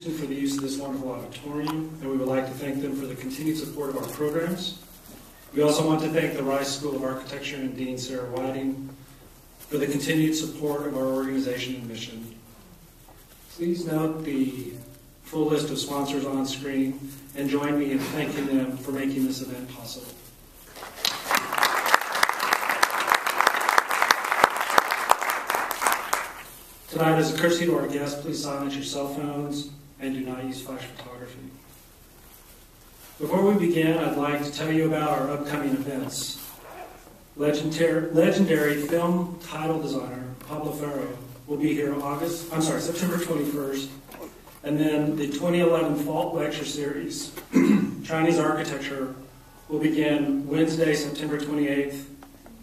For the use of this wonderful auditorium, and we would like to thank them for the continued support of our programs. We also want to thank the Rice School of Architecture and Dean Sarah Whiting for the continued support of our organization and mission. Please note the full list of sponsors on screen and join me in thanking them for making this event possible. Tonight, as a courtesy to our guests, please silence your cell phones and do not use flash photography. Before we begin, I'd like to tell you about our upcoming events. Legendary film title designer Pablo Ferro will be here September 21st, and then the 2011 Fall Lecture Series, Chinese Architecture, will begin Wednesday, September 28th,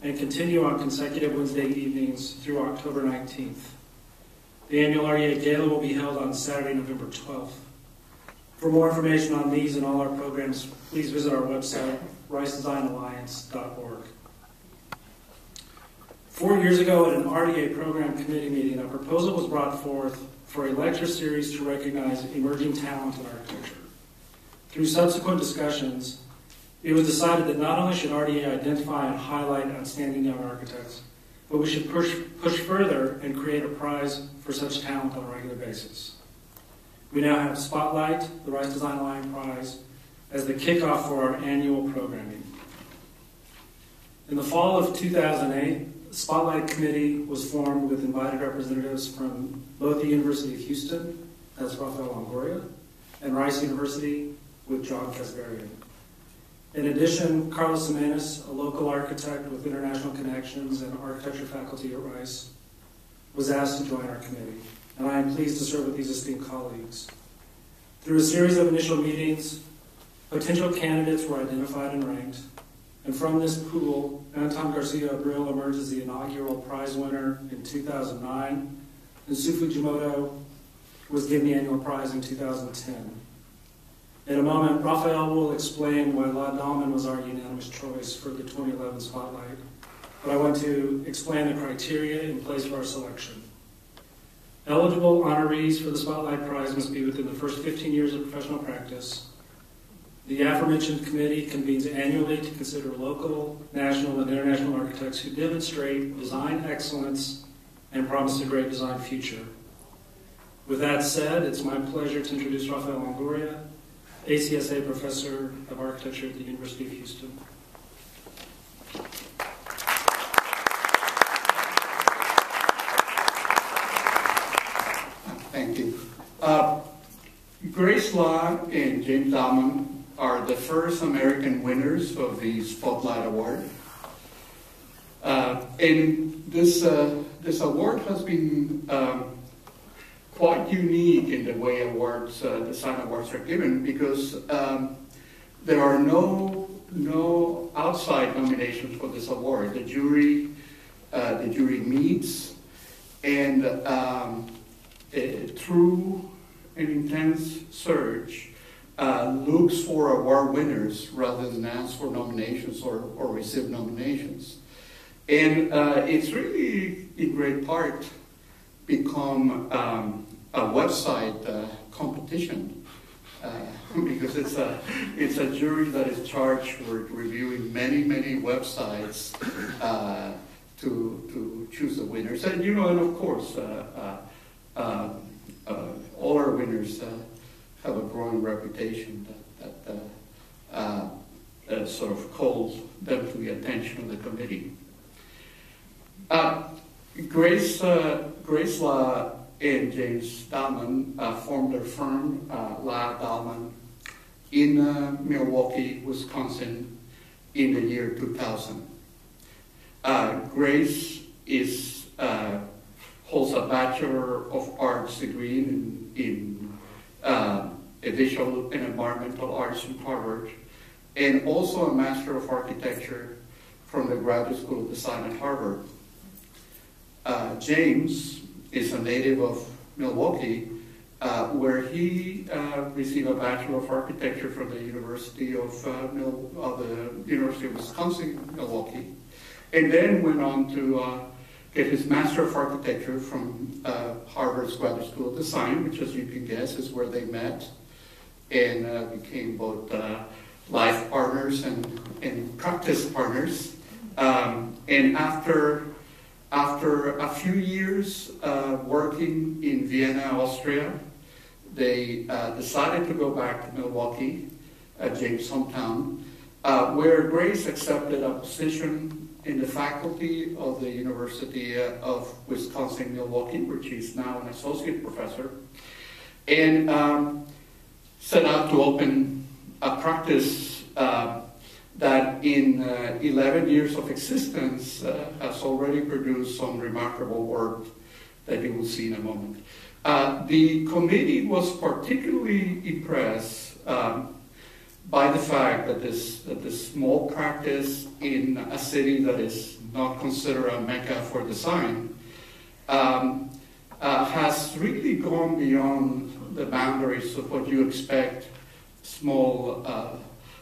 and continue on consecutive Wednesday evenings through October 19th. The annual REA Gala will be held on Saturday, November 12th. For more information on these and all our programs, please visit our website, ricedesignalliance.org. 4 years ago at an RDA program committee meeting, a proposal was brought forth for a lecture series to recognize emerging talent in architecture. Through subsequent discussions, it was decided that not only should RDA identify and highlight outstanding young architects, but we should push further and create a prize for such talent on a regular basis. We now have Spotlight, the Rice Design Alliance Prize, as the kickoff for our annual programming. In the fall of 2008, the Spotlight Committee was formed with invited representatives from both the University of Houston, that's Rafael Longoria, and Rice University with John Casbarian. In addition, Carlos Jimenez, a local architect with international connections and architecture faculty at Rice, was asked to join our committee, and I am pleased to serve with these esteemed colleagues. Through a series of initial meetings, potential candidates were identified and ranked, and from this pool, Anton Garcia Abril emerged as the inaugural prize winner in 2009, and Su Fujimoto was given the annual prize in 2010. In a moment, Rafael will explain why Dallman was our unanimous choice for the 2011 Spotlight, but I want to explain the criteria in place for our selection. Eligible honorees for the Spotlight Prize must be within the first 15 years of professional practice. The aforementioned committee convenes annually to consider local, national, and international architects who demonstrate design excellence and promise a great design future. With that said, it's my pleasure to introduce Rafael Longoria, ACSA Professor of Architecture at the University of Houston. Thank you. Grace Law and James Dallman are the first American winners of the Spotlight Award. And this award has been quite unique in the way awards, design awards are given, because there are no outside nominations for this award. The jury meets, and through an intense search, looks for award winners rather than ask for nominations or receive nominations. And it's really, in great part, become a website competition because it's a jury that is charged with reviewing many websites to choose the winners. And and of course, all our winners have a growing reputation that sort of calls them to the attention of the committee. Grace Law and James Dallman formed their firm, Law Dallman, in Milwaukee, Wisconsin, in the year 2000. Grace holds a Bachelor of Arts degree in Visual and Environmental Arts from Harvard, and also a Master of Architecture from the Graduate School of Design at Harvard. James is a native of Milwaukee, where he received a Bachelor of Architecture from the University of Wisconsin, Milwaukee, and then went on to get his Master of Architecture from Harvard's Graduate School of Design, which, as you can guess, is where they met and became both life partners and practice partners. And after a few years working in Vienna, Austria, they decided to go back to Milwaukee, James' hometown, where Grace accepted a position in the faculty of the University of Wisconsin-Milwaukee, where she's now an associate professor, and set out to open a practice that in 11 years of existence has already produced some remarkable work that you will see in a moment. The committee was particularly impressed by the fact that this small practice in a city that is not considered a mecca for design has really gone beyond the boundaries of what you expect small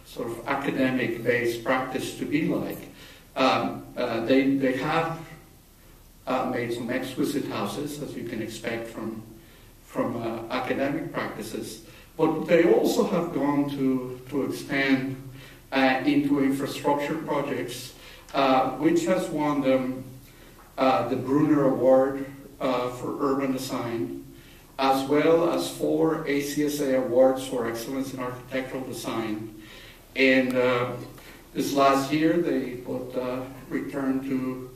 sort of academic-based practice to be like. They have made some exquisite houses, as you can expect from academic practices, but they also have gone to expand into infrastructure projects, which has won them the Brunner Award for Urban Design, as well as 4 ACSA awards for excellence in architectural design. And this last year, they both returned to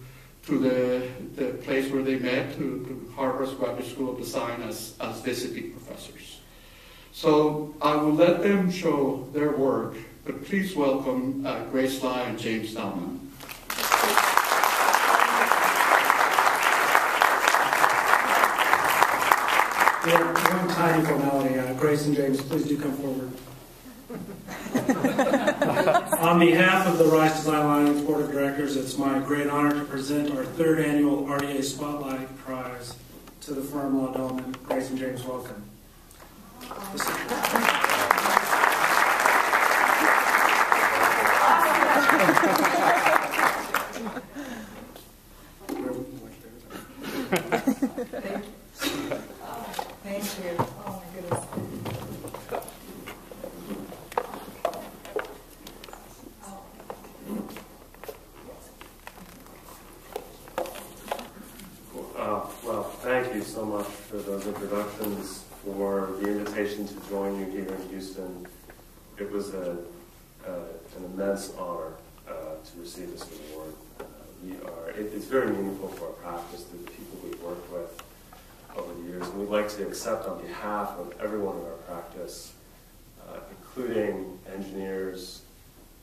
the place where they met, to Harvard's Graduate School of Design as visiting professors. So I will let them show their work, but please welcome Grace Lai and James Dallman. Yeah, one tiny formality. Grace and James, please do come forward. On behalf of the Rise Design Alliance Board of Directors, it's my great honor to present our 3rd annual RDA Spotlight Prize to the firm La Dallman. Grace and James, welcome. Thank you. Oh my goodness. Well, thank you so much for those introductions, for the invitation to join you here in Houston. It was an immense honor to receive this award. It's very meaningful for our practice, to the people we've worked with over the years, and we'd like to accept on behalf of everyone in our practice, including engineers,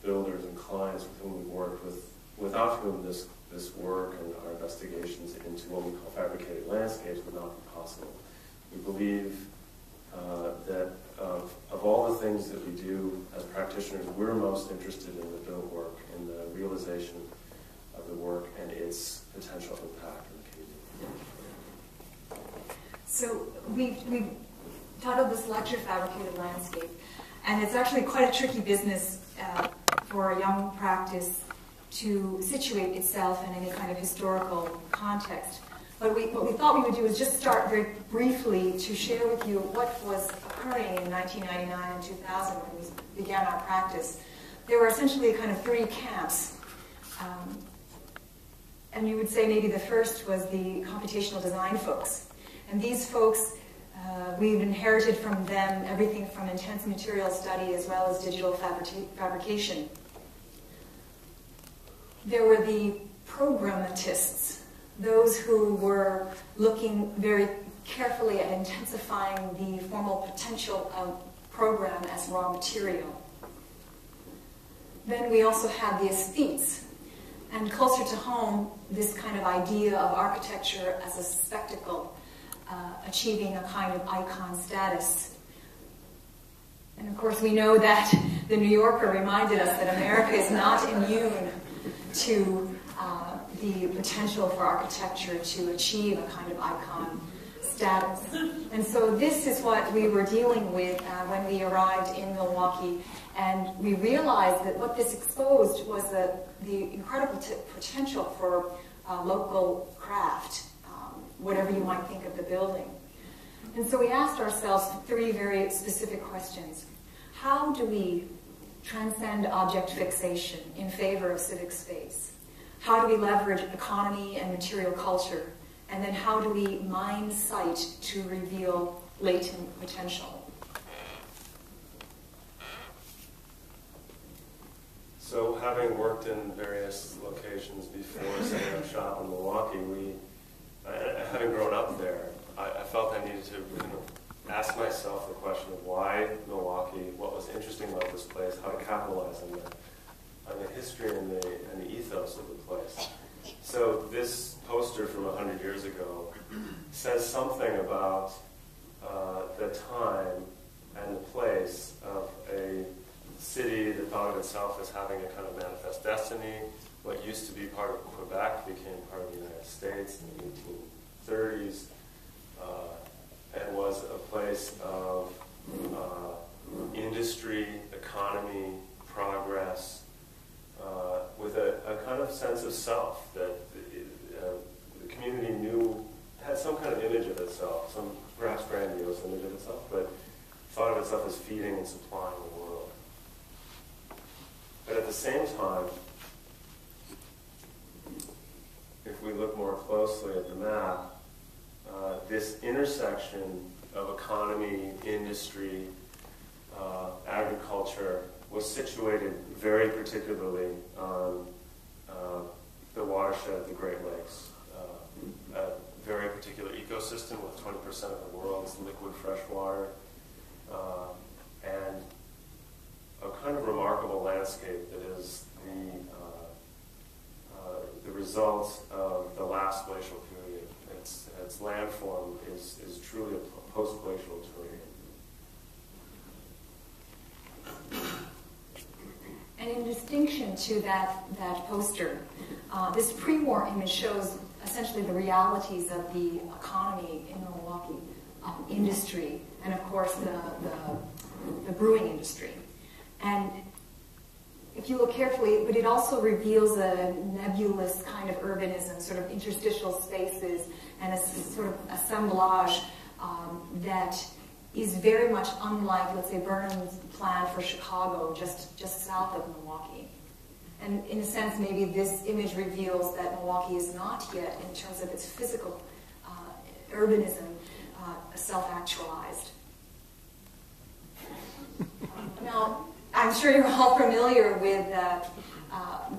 builders, and clients with whom we've worked with, without whom this work and our investigations into what we call fabricated landscapes would not be possible. We believe that of all the things that we do as practitioners, we're most interested in the built work and the realization of the work and its potential impact in the community. So we've titled this lecture Fabricated Landscape, and it's actually quite a tricky business for a young practice to situate itself in any kind of historical context. But what we thought we would do is just start very briefly to share with you what was occurring in 1999 and 2000 when we began our practice. There were essentially kind of 3 camps. And you would say maybe the first was the computational design folks. And these folks, we've inherited from them everything from intense material study as well as digital fabrication. There were the programmatists, those who were looking very carefully at intensifying the formal potential of program as raw material. Then we also had the aesthetes, and closer to home, this kind of idea of architecture as a spectacle, achieving a kind of icon status. And of course we know that the New Yorker reminded us that America is not immune to the potential for architecture to achieve a kind of icon status. And so this is what we were dealing with when we arrived in Milwaukee, and we realized that what this exposed was the incredible potential for local craft whatever you might think of the building. And so we asked ourselves 3 very specific questions. How do we transcend object fixation in favor of civic space? How do we leverage economy and material culture? And then how do we mine sight to reveal latent potential? So, having worked in various locations before setting up shop in Milwaukee, having grown up there, I felt I needed to ask myself the question of why Milwaukee, what was interesting about this place, how to capitalize on the history and the ethos of the place. So this poster from 100 years ago says something about the time and the place of a city that thought of itself as having a kind of manifest destiny. What used to be part of Quebec became part of the United States in the 1830s, and was a place of industry, economy, progress, with a kind of sense of self that the community had some kind of image of itself, some perhaps grandiose image of itself, but thought of itself as feeding and supplying the world. But at the same time, if we look more closely at the map, this intersection of economy, industry, agriculture was situated very particularly on the watershed of the Great Lakes, a very particular ecosystem with 20% of the world's liquid fresh water, and a kind of remarkable landscape that is the result of the last glacial period. Its landform is truly a post-glacial terrain. And in distinction to that poster, this pre-war image shows essentially the realities of the economy in Milwaukee, industry, and of course the brewing industry. And if you look carefully, but it also reveals a nebulous kind of urbanism, sort of interstitial spaces, and a sort of assemblage that is very much unlike, let's say, Burnham's plan for Chicago, just south of Milwaukee. And in a sense, maybe this image reveals that Milwaukee is not yet, in terms of its physical urbanism, self-actualized. Now, I'm sure you're all familiar with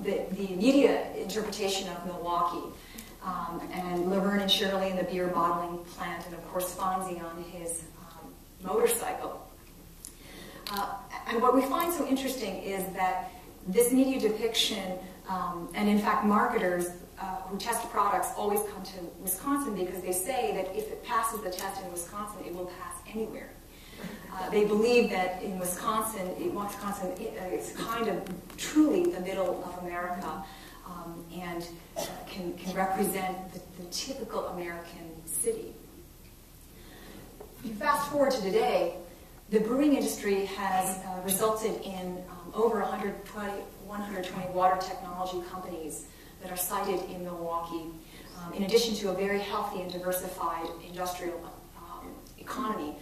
the media interpretation of Milwaukee, and Laverne and Shirley and the beer bottling plant, and of course Fonzie on his motorcycle. And what we find so interesting is that this media depiction, and in fact marketers who test products always come to Wisconsin because they say that if it passes the test in Wisconsin, it will pass anywhere. They believe that in Wisconsin is kind of truly the middle of America, and can represent the typical American city. If you fast forward to today, the brewing industry has resulted in over 120 water technology companies that are sited in Milwaukee, in addition to a very healthy and diversified industrial economy.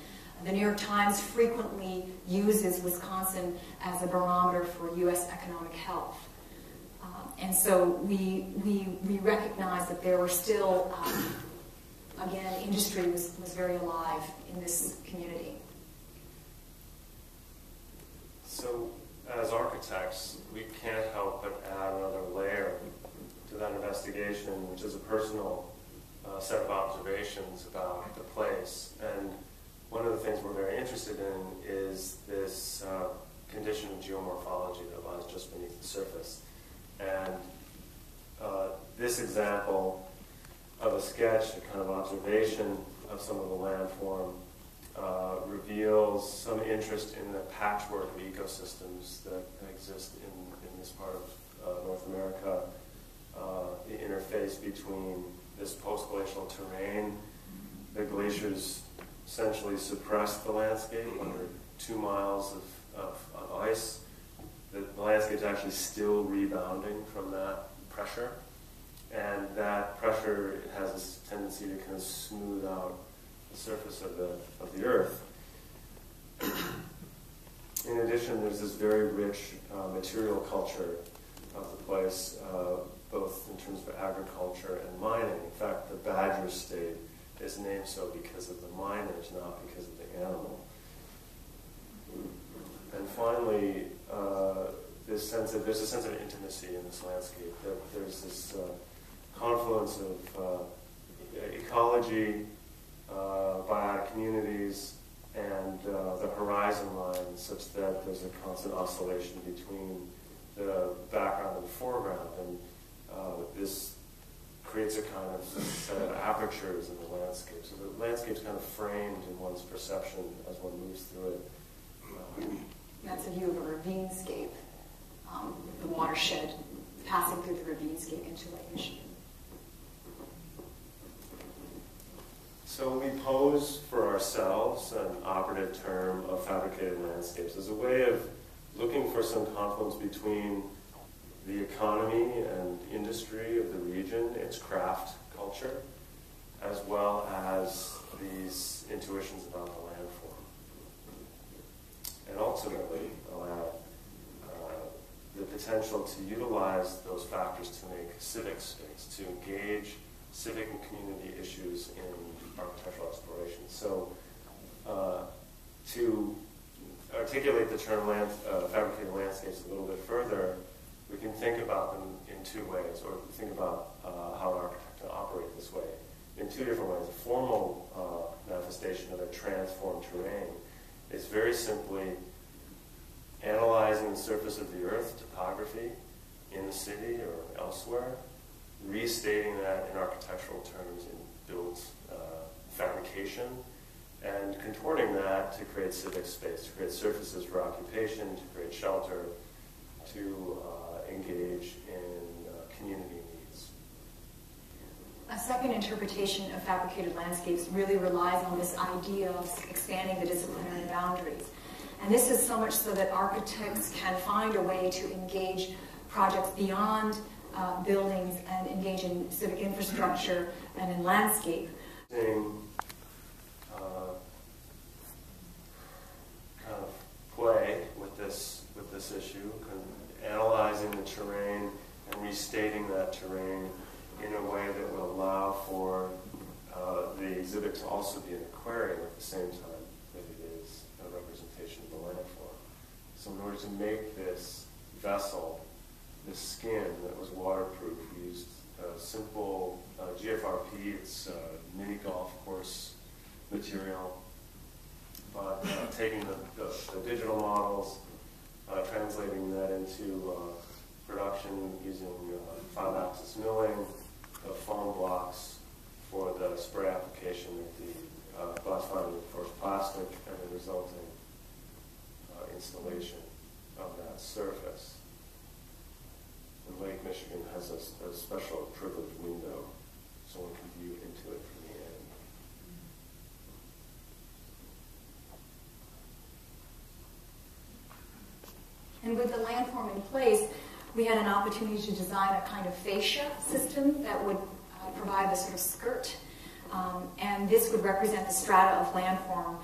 The New York Times frequently uses Wisconsin as a barometer for U.S. economic health. And so we recognize that there were still, again, industry was very alive in this community. So, as architects, we can't help but add another layer to that investigation, which is a personal set of observations about the place. And one of the things we're very interested in is this condition of geomorphology that lies just beneath the surface. And this example of a sketch, a kind of observation of some of the landform, reveals some interest in the patchwork of ecosystems that exist in this part of North America, the interface between this post-glacial terrain. The glaciers essentially suppressed the landscape under 2 miles of ice. The landscape's actually still rebounding from that pressure. And that pressure has this tendency to kind of smooth out the surface of the earth. In addition, there's this very rich material culture of the place, both in terms of agriculture and mining. In fact, the Badger State is named so because of the miners, not because of the animal. And finally, there's a sense of intimacy in this landscape. There's this confluence of ecology, biotic communities, and the horizon line, such that there's a constant oscillation between the background and the foreground, and this creates a kind of set of apertures in the landscape. So the landscape's kind of framed in one's perception as one moves through it. That's a view of a ravinescape, the watershed passing through the ravinescape into Lake Michigan. So we pose for ourselves an operative term of fabricated landscapes as a way of looking for some confluence between the economy and industry of the region, its craft culture, as well as these intuitions about the landform. And ultimately, allow the potential to utilize those factors to make civic space, to engage civic and community issues in architectural exploration. So to articulate the term fabricated landscapes a little bit further, we can think about them in two ways, or think about how an architect can operate this way in two different ways. A formal manifestation of a transformed terrain is very simply analyzing the surface of the earth, topography, in the city or elsewhere, restating that in architectural terms in built fabrication, and contorting that to create civic space, to create surfaces for occupation, to create shelter, to engage in community needs. A second interpretation of fabricated landscapes really relies on this idea of expanding the disciplinary boundaries. And this is so much so that architects can find a way to engage projects beyond buildings and engage in civic infrastructure and in landscape. Kind of play with this issue, kind of analyzing the terrain and restating that terrain in a way that will allow for the exhibit to also be an aquarium at the same time that it is a representation of the landform. So in order to make this vessel, this skin that was waterproof, we used simple GFRP, it's mini golf course material, but taking the digital models, translating that into production using 5-axis milling, the foam blocks for the spray application with the glass fiber reinforced plastic, and the resulting installation of that surface. And Lake Michigan has a special privileged window, so one can view into it from the end. And with the landform in place, we had an opportunity to design a kind of fascia system that would provide the sort of skirt. And this would represent the strata of landform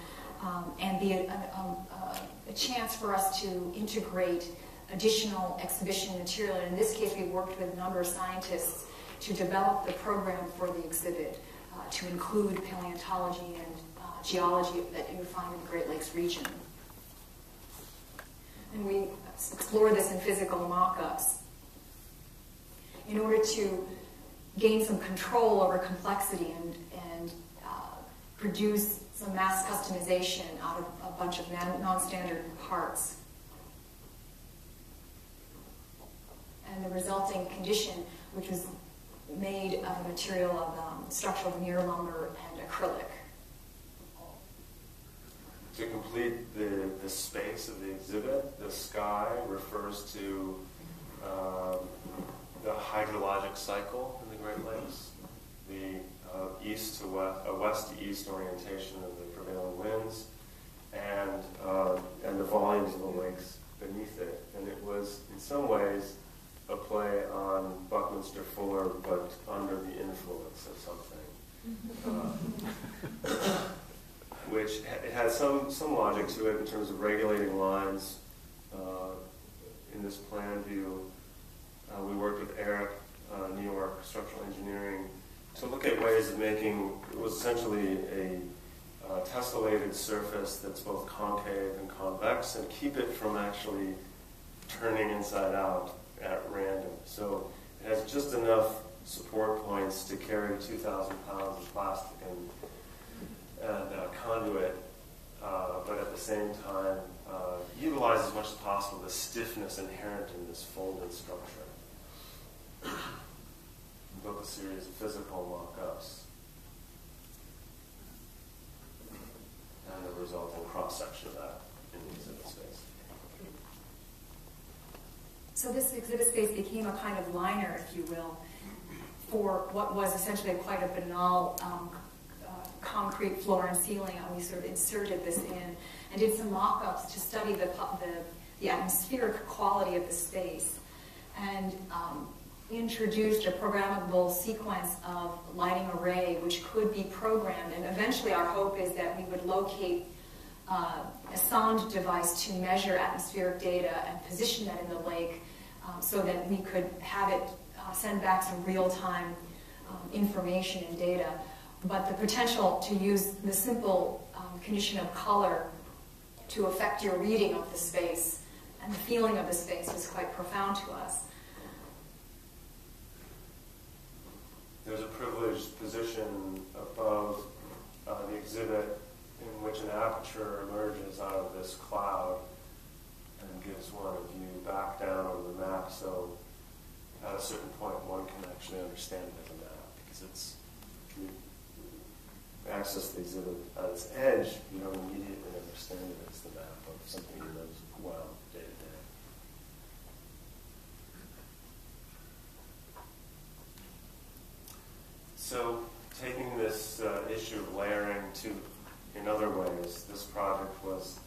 and be a chance for us to integrate additional exhibition material. And in this case, we worked with a number of scientists to develop the program for the exhibit to include paleontology and geology that you find in the Great Lakes region. And we explore this in physical mock-ups in order to gain some control over complexity and produce some mass customization out of a bunch of non-standard parts. And the resulting condition, which was made of a material of structural veneer lumber and acrylic. To complete the space of the exhibit, the sky refers to the hydrologic cycle in the Great Lakes, the west to east orientation of the prevailing winds, and the volumes of the lakes beneath it. And it was, in some ways, a play on Buckminster Fuller, but physics of something, which it has some logic to it in terms of regulating lines. In this plan view, we worked with Eric, New York Structural Engineering, to look at ways of making, it was essentially a tessellated surface that's both concave and convex, and keep it from actually turning inside out at random. So it has just enough support points to carry 2,000 pounds of plastic and conduit, but at the same time utilize as much as possible the stiffness inherent in this folded structure. We built a series of physical mock-ups and the resulting cross-section of that in the exhibit space. So this exhibit space became a kind of liner, if you will, for what was essentially quite a banal concrete floor and ceiling, and we sort of inserted this in and did some mock-ups to study the atmospheric quality of the space, and introduced a programmable sequence of lighting array which could be programmed, and eventually our hope is that we would locate a sound device to measure atmospheric data and position that in the lake so that we could have it send back some real-time information and data. But the potential to use the simple condition of color to affect your reading of the space and the feeling of the space was quite profound to us. There's a privileged position above the exhibit in which an aperture emerges out of this cloud and gives one a view back down over the map, so at a certain point one can actually understand it as a map, because it's, you access the exhibit at its edge, you don't immediately understand it as the map of something you know well day to day. So taking this issue of layering in other ways, this project was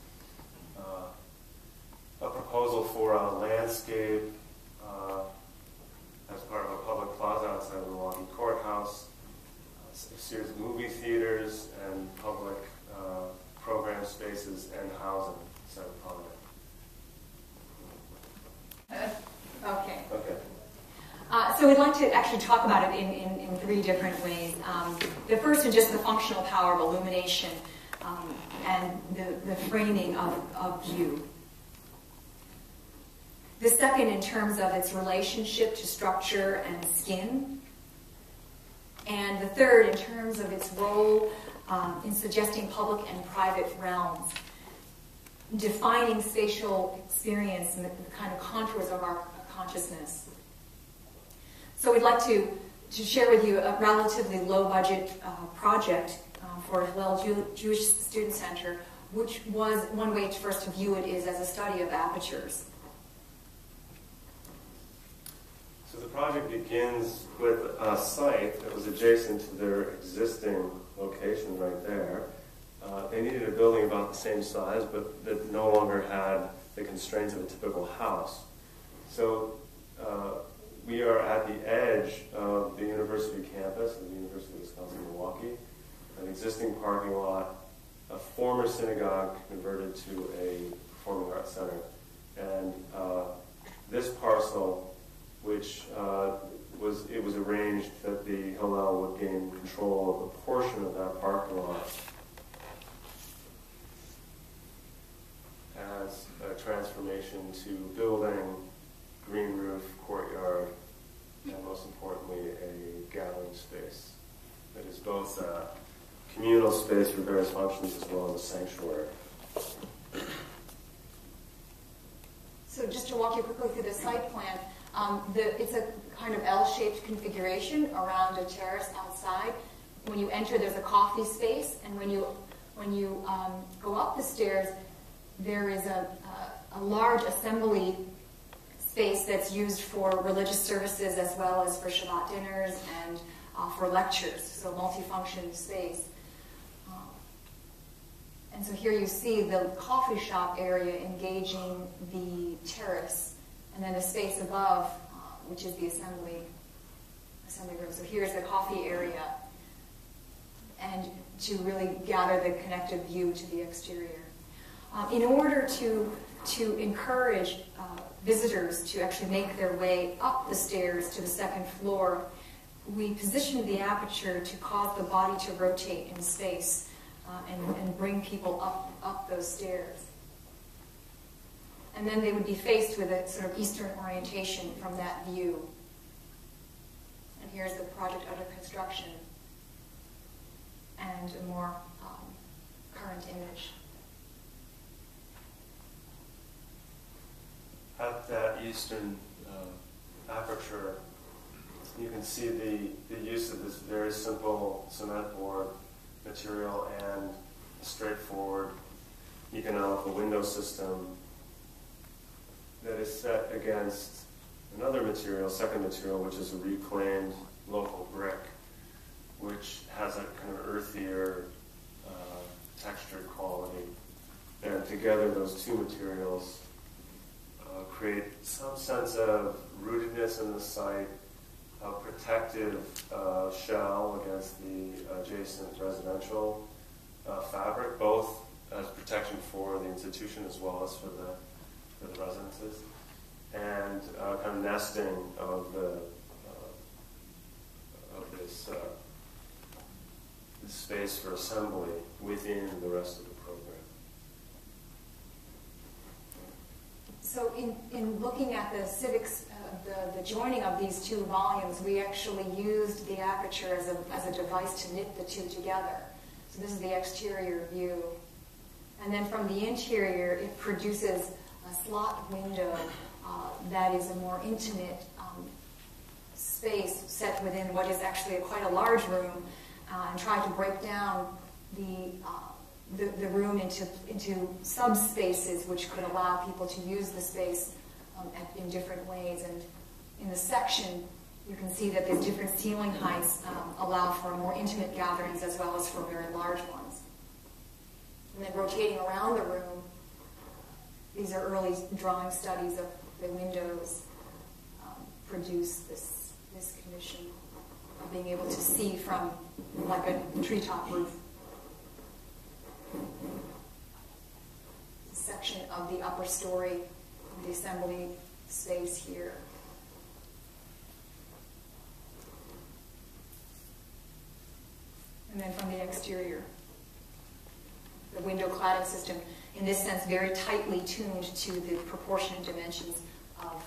a proposal for a landscape as part of a public plaza outside of the Milwaukee Courthouse, a series of movie theaters and public program spaces and housing set upon it. Okay. Okay. So we'd like to actually talk about it in three different ways. The first is just the functional power of illumination and the framing of view. The second in terms of its relationship to structure and skin. And the third in terms of its role in suggesting public and private realms, defining spatial experience and the kind of contours of our consciousness. So we'd like to share with you a relatively low-budget project for Hillel Jewish Student Center, which was one way for us to view it is as a study of apertures. So the project begins with a site that was adjacent to their existing location right there. They needed a building about the same size, but that no longer had the constraints of a typical house. So we are at the edge of the university campus of the University of Wisconsin-Milwaukee, an existing parking lot, a former synagogue converted to a performing arts center, and this parcel, which it was arranged that the Hillel would gain control of a portion of that parking lot as a transformation to building, green roof, courtyard, and most importantly, a gathering space that is both a communal space for various functions as well as a sanctuary. So just to walk you quickly through the site plan, it's a kind of L-shaped configuration around a terrace outside. When you enter, there's a coffee space, and when you go up the stairs, there is a large assembly space that's used for religious services as well as for Shabbat dinners and for lectures, so multifunction space. And so here you see the coffee shop area engaging the terrace, and then the space above, which is the assembly assembly room. So here's the coffee area, and to really gather the connected view to the exterior. In order to encourage visitors to actually make their way up the stairs to the second floor, we positioned the aperture to cause the body to rotate in space and bring people up those stairs. And then they would be faced with a sort of eastern orientation from that view. And here's the project under construction and a more current image. At that eastern aperture, you can see the use of this very simple cement board material and a straightforward economical window system that is set against another material, second material, which is a reclaimed local brick, which has a kind of earthier textured quality. And together those two materials create some sense of rootedness in the site, a protective shell against the adjacent residential fabric, both as protection for the institution as well as for the residences, and kind of nesting of this space for assembly within the rest of the program. So in looking at the civics, the joining of these two volumes, we actually used the aperture as a device to knit the two together. So this is the exterior view. And then from the interior, it produces a slot window that is a more intimate space set within what is actually quite a large room, and try to break down the room into subspaces which could allow people to use the space in different ways. And in the section, you can see that the different ceiling heights allow for more intimate gatherings as well as for very large ones. And then rotating around the room, these are early drawing studies of the windows, produce this condition of being able to see from like a treetop roof. A section of the upper story of the assembly space here. And then from the exterior, the window cladding system, in this sense, very tightly tuned to the proportionate dimensions of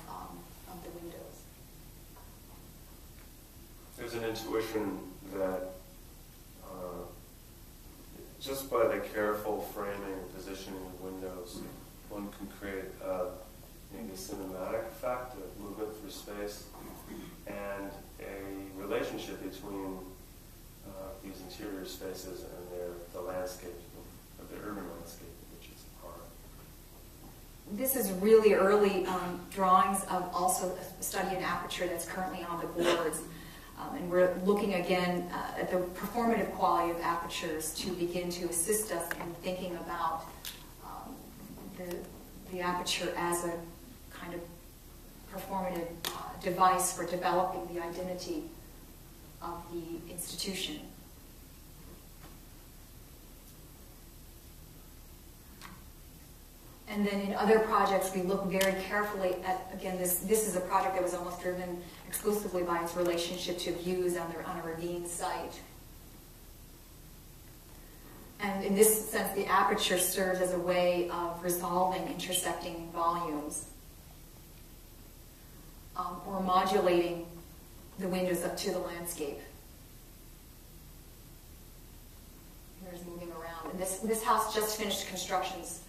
the windows. There's an intuition that just by the careful framing and positioning of windows, one can create maybe a cinematic effect of movement through space and a relationship between these interior spaces and the landscape of the urban landscape in which it's a part. This is really early drawings of also a study in aperture that's currently on the boards. And we're looking again at the performative quality of apertures to begin to assist us in thinking about the aperture as a kind of performative device for developing the identity of the institution. And then in other projects, we look very carefully at, again, this is a project that was almost driven exclusively by its relationship to views on a ravine site. And in this sense, the aperture serves as a way of resolving intersecting volumes or modulating the windows up to the landscape. Here's moving around. And this house just finished constructions.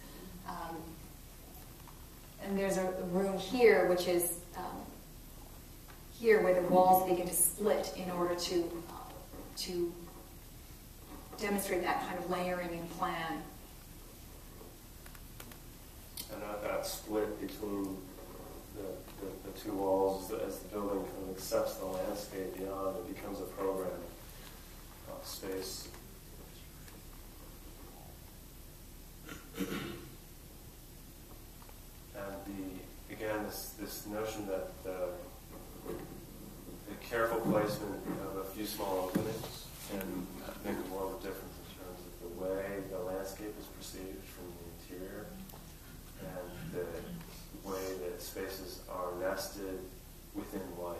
And there's a room here, which is here where the walls begin to split in order to demonstrate that kind of layering and plan. And that split between the two walls, as the building kind of accepts the landscape beyond, it becomes a program space. And again, this notion that the careful placement of a few small openings can make a world of difference in terms of the way the landscape is perceived from the interior and the way that spaces are nested within light.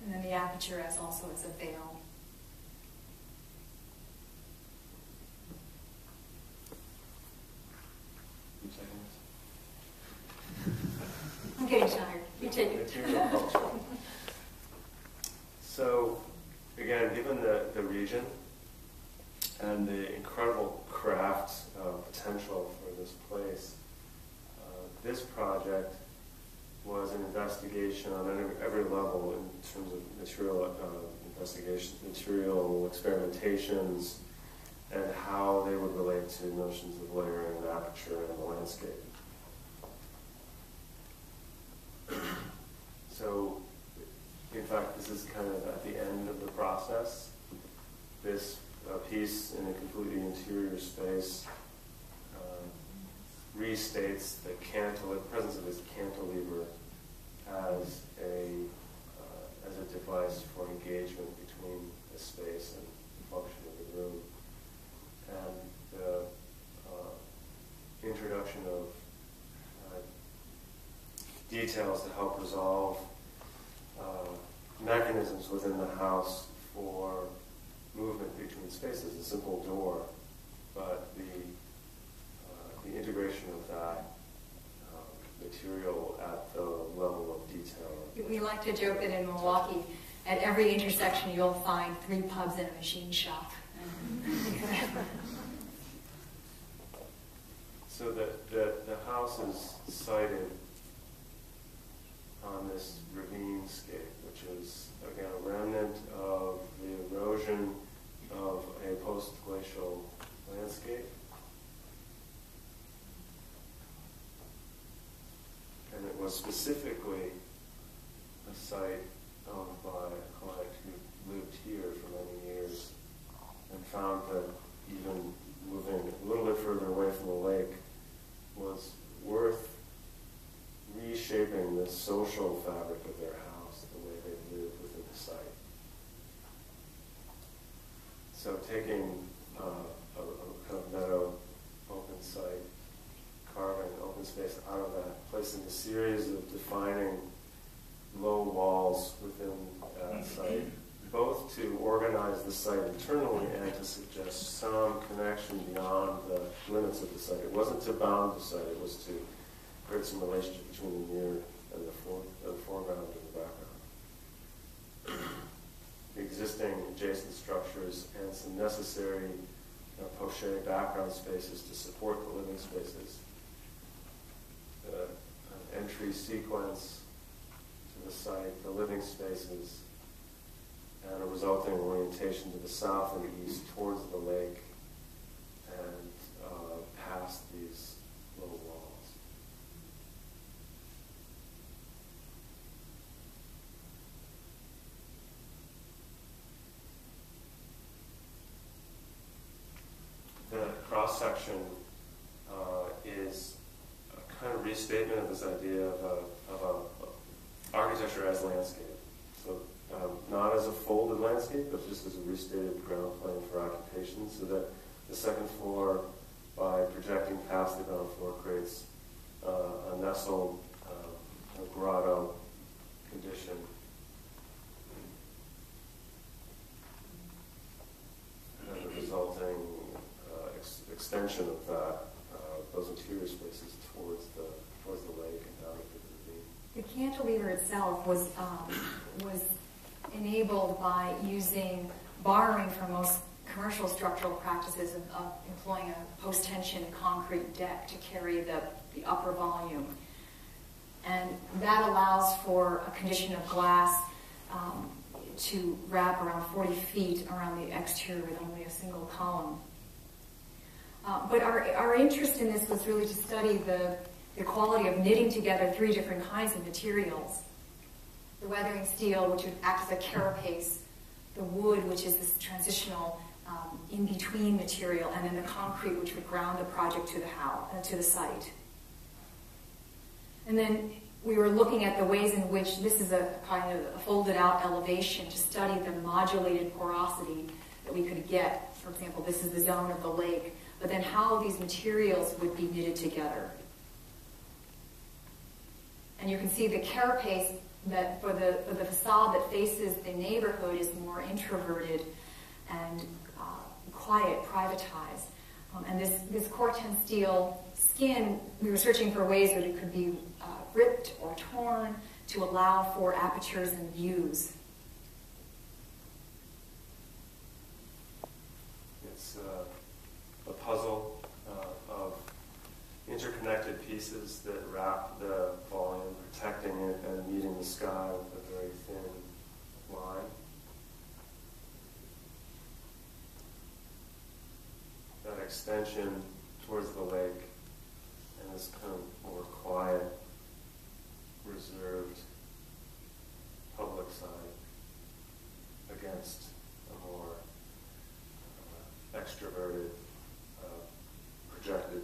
And then the aperture as also as a veil. You taking this? I'm getting tired. You take it. Material culture. So, again, given the region and the incredible craft potential for this place, this project was an investigation on every level in terms of material investigations, material experimentations, and how they would relate to notions of layering and aperture in the landscape. So, in fact, this is kind of at the end of the process. This piece in a completely interior space restates the presence of this cantilever as a device for engagement between the space and the function of the room. And the introduction of details to help resolve mechanisms within the house for movement between spaces, a simple door, but the integration of that material at the level of detail. We like to joke that in Milwaukee, at every intersection you'll find 3 pubs and a machine shop. So the house is sited on this ravine scape, which is, again, a remnant of the erosion of a post-glacial landscape. And it was specifically a site owned by a client who lived here for many years and found that even moving a little bit further away from the lake was worth reshaping the social fabric of their house, the way they live within the site. So taking a kind of meadow, open site, carving open space out of that, placing a series of defining low walls within that site, both to organize the site internally and to suggest some connection beyond the limits of the site. It wasn't to bound the site, it was to create some relationship between the near and the foreground and the background. The existing adjacent structures and some necessary poche background spaces to support the living spaces. The entry sequence to the site, the living spaces, and a resulting orientation to the south and east towards the lake and past these low walls. The cross-section is a kind of restatement of this idea of architecture as landscape. So not as a folded landscape, but just as a restated ground plane for occupation, so that the second floor, by projecting past the ground floor, creates a nestled grotto condition. And the resulting extension of that, those interior spaces towards the lake and down into the ravine. The cantilever itself was enabled by borrowing from most commercial structural practices of employing a post-tension concrete deck to carry the upper volume. And that allows for a condition of glass to wrap around 40 feet around the exterior with only a single column. But our interest in this was really to study the quality of knitting together 3 different kinds of materials. The weathering steel, which would act as a carapace, the wood, which is this transitional in-between material, and then the concrete, which would ground the project to the site. And then we were looking at the ways in which this is a kind of a folded out elevation to study the modulated porosity that we could get. For example, this is the zone of the lake, but then how these materials would be knitted together. And you can see the carapace that for the facade that faces the neighborhood is more introverted and quiet, privatized. And this corten steel skin, we were searching for ways that it could be ripped or torn to allow for apertures and views. It's a puzzle of interconnected pieces that wrap the volume, protecting it and meeting the sky with a very thin line. That extension towards the lake and this kind of more quiet, reserved public side against a more extroverted, projected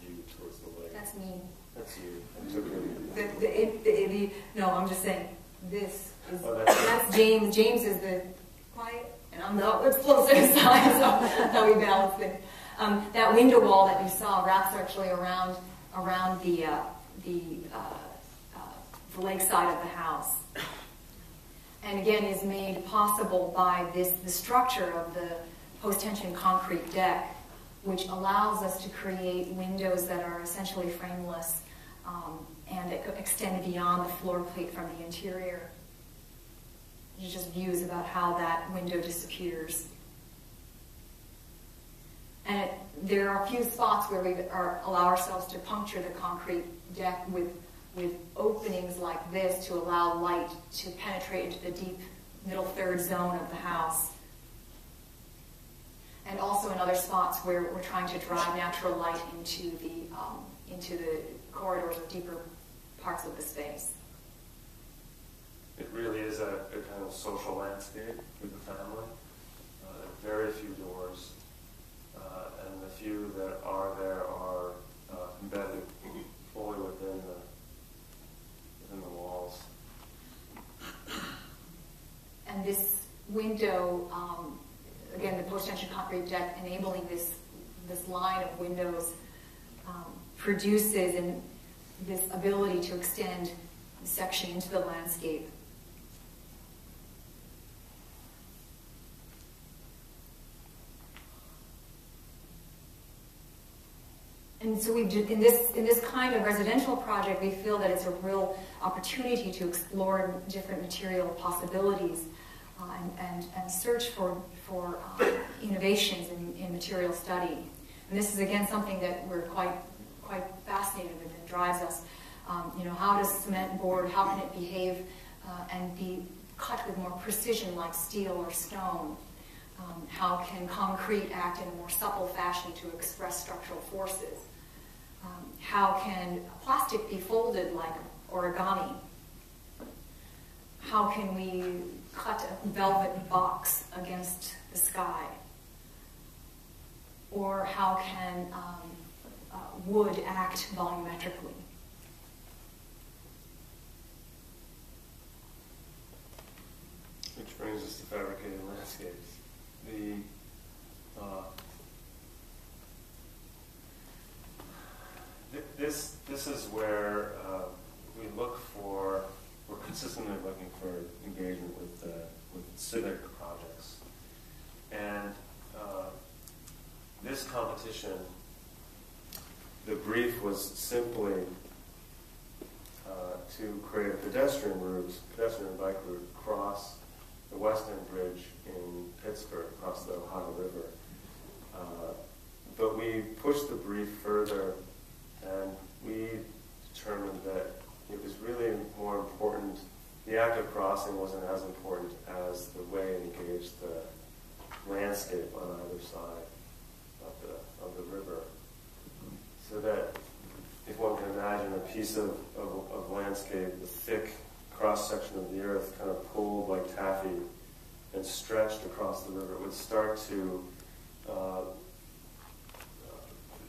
view towards the lake. That's me. That's you. I took it. No, I'm just saying, this is, Oh, that's James. James is the quiet, and I'm the explosive side, so that's how we balance it. That window wall that you saw wraps actually around the lake side of the house. And again is made possible by the structure of the post-tension concrete deck, which allows us to create windows that are essentially frameless and that extend beyond the floor plate from the interior. There's just views about how that window disappears. And there are a few spots where we allow ourselves to puncture the concrete deck with openings like this to allow light to penetrate into the deep middle third zone of the house. And also in other spots where we're trying to drive natural light into the corridors or deeper parts of the space. It really is a kind of social landscape with the family. Very few doors, and the few that are there are embedded fully within the walls. And this window, again, the post-tension concrete deck enabling this line of windows produces this ability to extend the section into the landscape. And so in this kind of residential project, we feel that it's a real opportunity to explore different material possibilities and search for innovations in material study. And this is again something that we're quite fascinated with and drives us. How does cement board, how can it behave and be cut with more precision like steel or stone? How can concrete act in a more supple fashion to express structural forces? How can plastic be folded like origami? How can we cut a velvet box against the sky? Or how can wood act volumetrically? Which brings us to fabricated landscapes. This is where we're consistently looking for engagement with civic projects. And this competition, the brief was simply to create a pedestrian bike route across the West End Bridge in Pittsburgh, across the Ohio River. But we pushed the brief further, and we determined that it was really more important. The act of crossing wasn't as important as the way it engaged the landscape on either side of the river. So that if one can imagine a piece of landscape, the thick cross-section of the earth kind of pulled like taffy and stretched across the river, it would start to,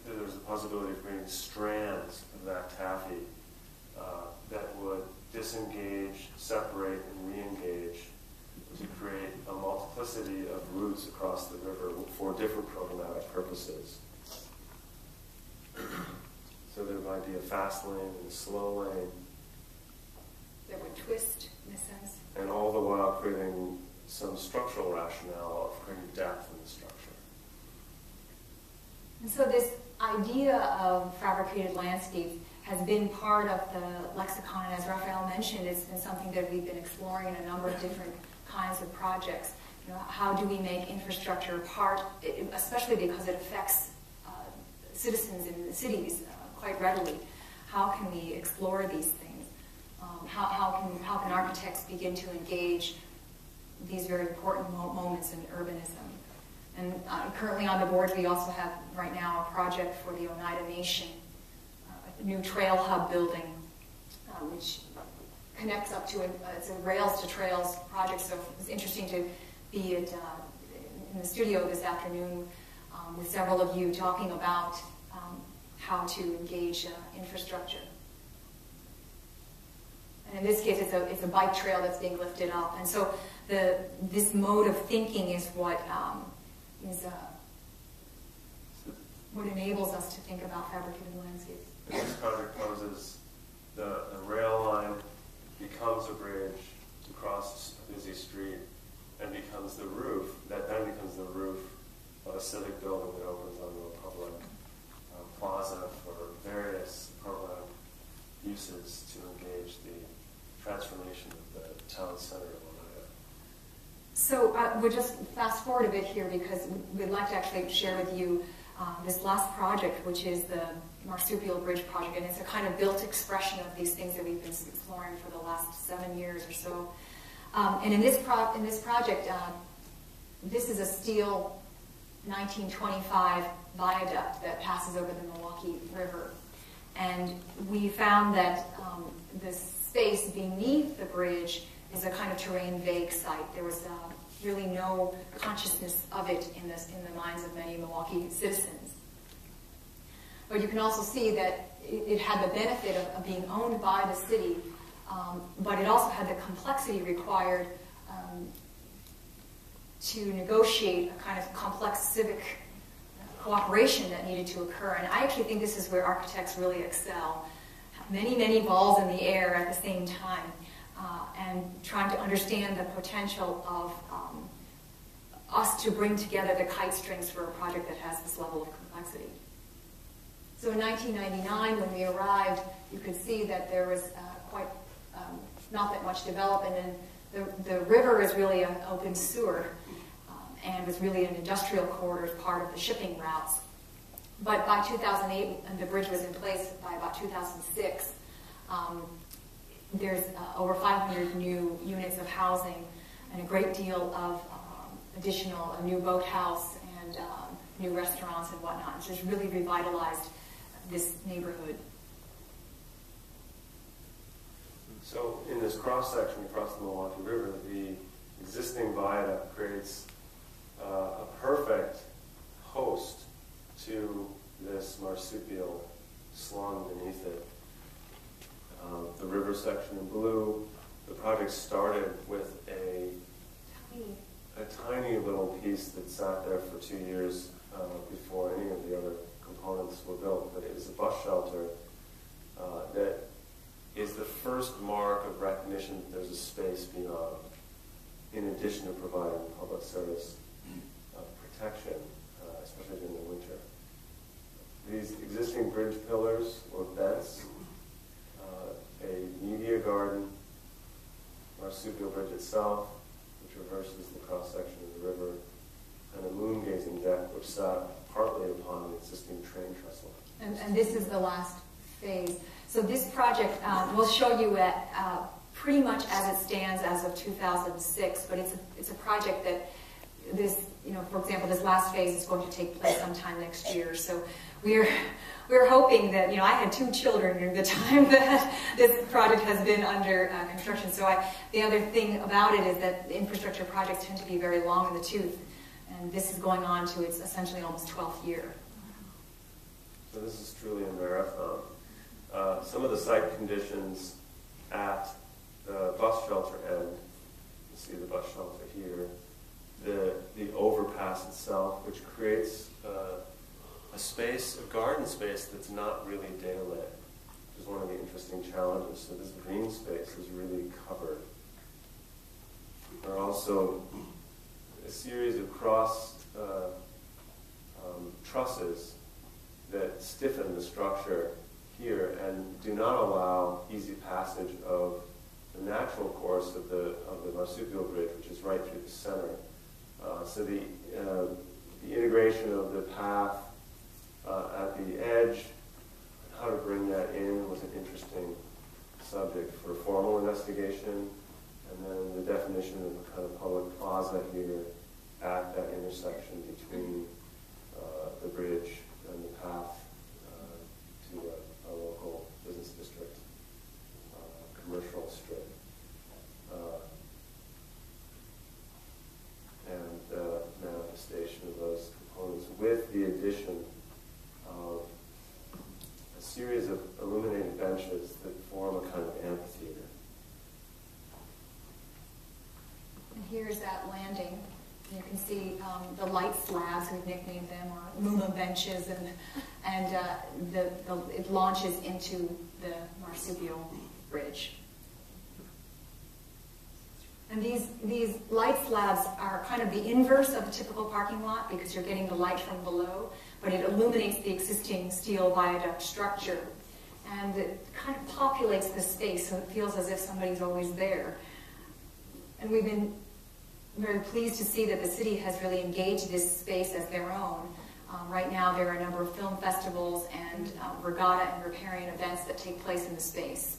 there's a possibility of creating strands of that taffy disengage, separate, and re-engage to create a multiplicity of routes across the river for different programmatic purposes. So there might be a fast lane and a slow lane. That would twist, in a sense. And all the while creating some structural rationale of creating depth in the structure. And so this idea of fabricated landscape has been part of the lexicon, and as Raphael mentioned, it's been something that we've been exploring in a number of different kinds of projects. You know, how do we make infrastructure part, especially because it affects citizens in the cities quite readily? How can we explore these things? How can architects begin to engage these very important moments in urbanism? And currently on the board, we also have right now a project for the Oneida Nation, a new trail hub building, which connects up to it's a Rails to Trails project. So it's interesting to be in the studio this afternoon with several of you talking about how to engage infrastructure. And in this case, it's a bike trail that's being lifted up. And so this mode of thinking is what enables us to think about fabricated landscapes. This project poses the rail line becomes a bridge to cross a busy street and becomes the roof, that then becomes the roof of a civic building that opens onto a public plaza for various program uses to engage the transformation of the town center of Oneida. So we'll just fast forward a bit here because we'd like to actually share with you this last project, which is the Marsupial Bridge project, and it's a kind of built expression of these things that we've been exploring for the last 7 years or so. And in this project, this is a steel 1925 viaduct that passes over the Milwaukee River. And we found that the space beneath the bridge is a kind of terrain vague site. There was really no consciousness of it in the minds of many Milwaukee citizens. But you can also see that it had the benefit of being owned by the city, but it also had the complexity required to negotiate a kind of complex civic cooperation that needed to occur. And I actually think this is where architects really excel. Many, many balls in the air at the same time, and trying to understand the potential of us to bring together the kite strings for a project that has this level of complexity. So in 1999, when we arrived, you could see that there was not that much development, and the river is really an open sewer, and was really an industrial corridor as part of the shipping routes. But by 2008, and the bridge was in place by about 2006, there's over 500 new units of housing and a great deal of a new boathouse and new restaurants and whatnot. So it's really revitalized this neighborhood. So in this cross-section across the Milwaukee River, the existing viaduct creates a perfect host to this marsupial slung beneath it. The river section in blue, the project started with a tiny little piece that sat there for 2 years before any of the other components were built, but it is a bus shelter that is the first mark of recognition that there's a space beyond, in addition to providing public service protection, especially during the winter. These existing bridge pillars or bents, a media garden, marsupial bridge itself, which reverses the cross-section of the river, and a moon-gazing deck which sat partly upon the existing train trestle. And this is the last phase. So this project we'll show you at pretty much as it stands as of 2006, but it's a project that for example, this last phase is going to take place sometime next year. So we're hoping that, I had 2 children during the time that this project has been under construction. So the other thing about it is that the infrastructure projects tend to be very long in the tooth, and this is going on to its essentially almost 12th year. So this is truly a marathon. Some of the site conditions at the bus shelter end, you see the bus shelter here, the overpass itself, which creates a space, a garden space that's not really daylit, which is one of the interesting challenges. So this green space is really covered. There are also a series of cross trusses that stiffen the structure here and do not allow easy passage of the natural course of the marsupial bridge, which is right through the center. So the integration of the path at the edge, how to bring that in was an interesting subject for formal investigation. And then the definition of a kind of public plaza here at that intersection between the bridge and the path to a local business district, commercial strip. And manifestation of those components with the addition of a series of illuminated benches that form a kind of amphitheater. And here's that landing. You can see the light slabs, we've nicknamed them, or Luma benches, and it launches into the marsupial bridge. And these light slabs are kind of the inverse of the typical parking lot because you're getting the light from below, but it illuminates the existing steel viaduct structure. And it kind of populates the space so it feels as if somebody's always there. And we've been very pleased to see that the city has really engaged this space as their own. Right now there are a number of film festivals and regatta and riparian events that take place in the space.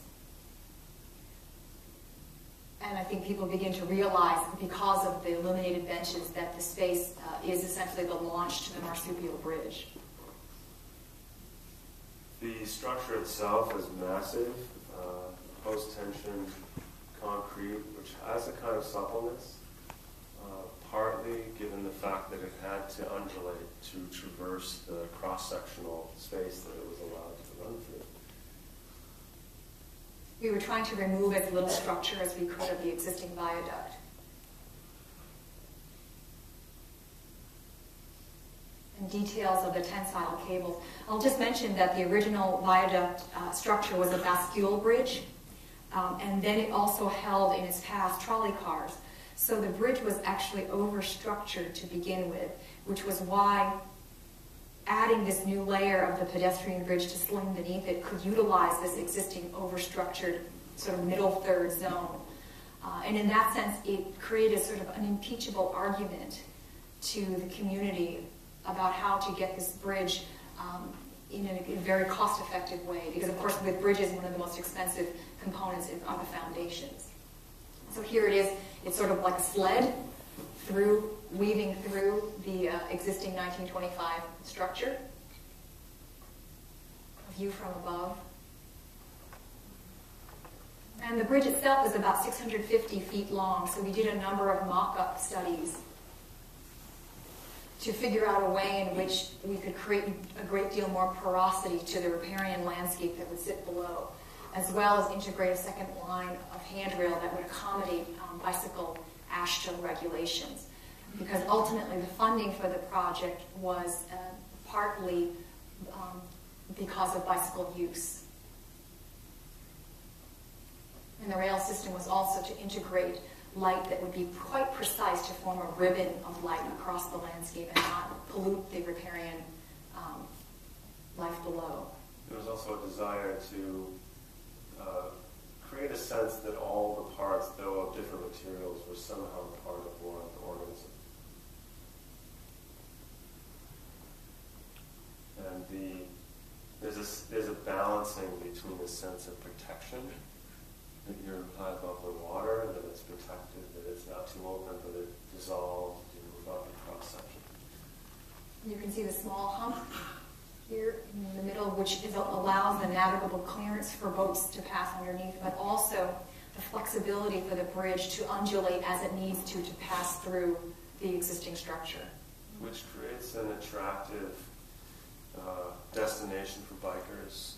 And I think people begin to realize, because of the illuminated benches, that the space is essentially the launch to the marsupial bridge. The structure itself is massive, post-tension concrete, which has a kind of suppleness, partly given the fact that it had to undulate to traverse the cross-sectional space that it was allowed to run through. We were trying to remove as little structure as we could of the existing viaduct. And details of the tensile cables. I'll just mention that the original viaduct structure was a bascule bridge, and then it also held in its past trolley cars. So the bridge was actually over-structured to begin with, which was why adding this new layer of the pedestrian bridge to sling beneath it could utilize this existing over-structured sort of middle third zone. And in that sense, it created sort of an impeachable argument to the community about how to get this bridge in a very cost-effective way. Because, of course, with bridges, one of the most expensive components are the foundations. So here it is. It's sort of like a sled weaving through the existing 1925 structure. A view from above. And the bridge itself is about 650 feet long, so we did a number of mock-up studies to figure out a way in which we could create a great deal more porosity to the riparian landscape that would sit below, as well as integrate a second line of handrail that would accommodate bicycle AASHTO regulations. Because ultimately the funding for the project was partly because of bicycle use. And the rail system was also to integrate light that would be quite precise to form a ribbon of light across the landscape and not pollute the riparian life below. There was also a desire to create a sense that all the parts, though of different materials, were somehow part of one organism. And there's a balancing between a sense of protection, that you're high above the water, that it's protected, that it's not too open, but it dissolves, you move up the cross-section. You can see the small hump here in the middle, which allows the navigable clearance for boats to pass underneath, but also the flexibility for the bridge to undulate as it needs to pass through the existing structure. Which creates an attractive destination for bikers,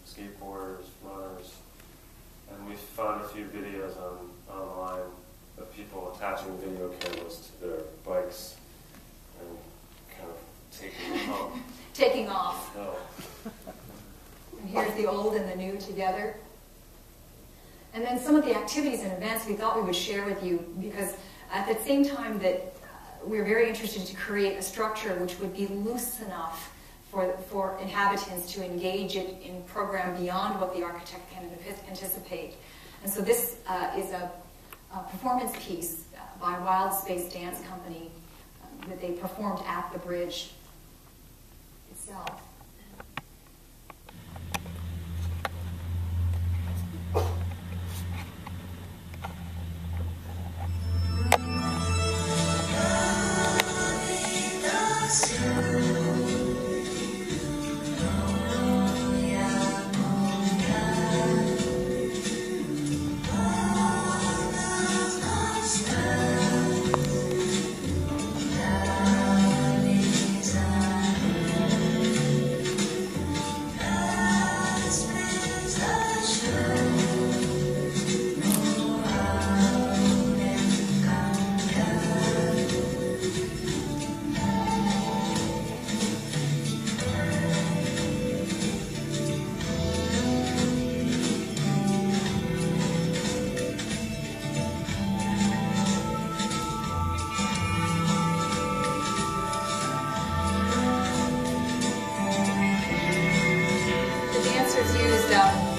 skateboarders, runners, And we found a few videos online of people attaching video cameras to their bikes and kind of taking them home. Taking off. No. And here's the old and the new together. And then some of the activities and events we thought we would share with you, because at the same time that we were very interested to create a structure which would be loose enough for inhabitants to engage it in program beyond what the architect can anticipate. And so this is a performance piece by Wild Space Dance Company that they performed at the bridge itself.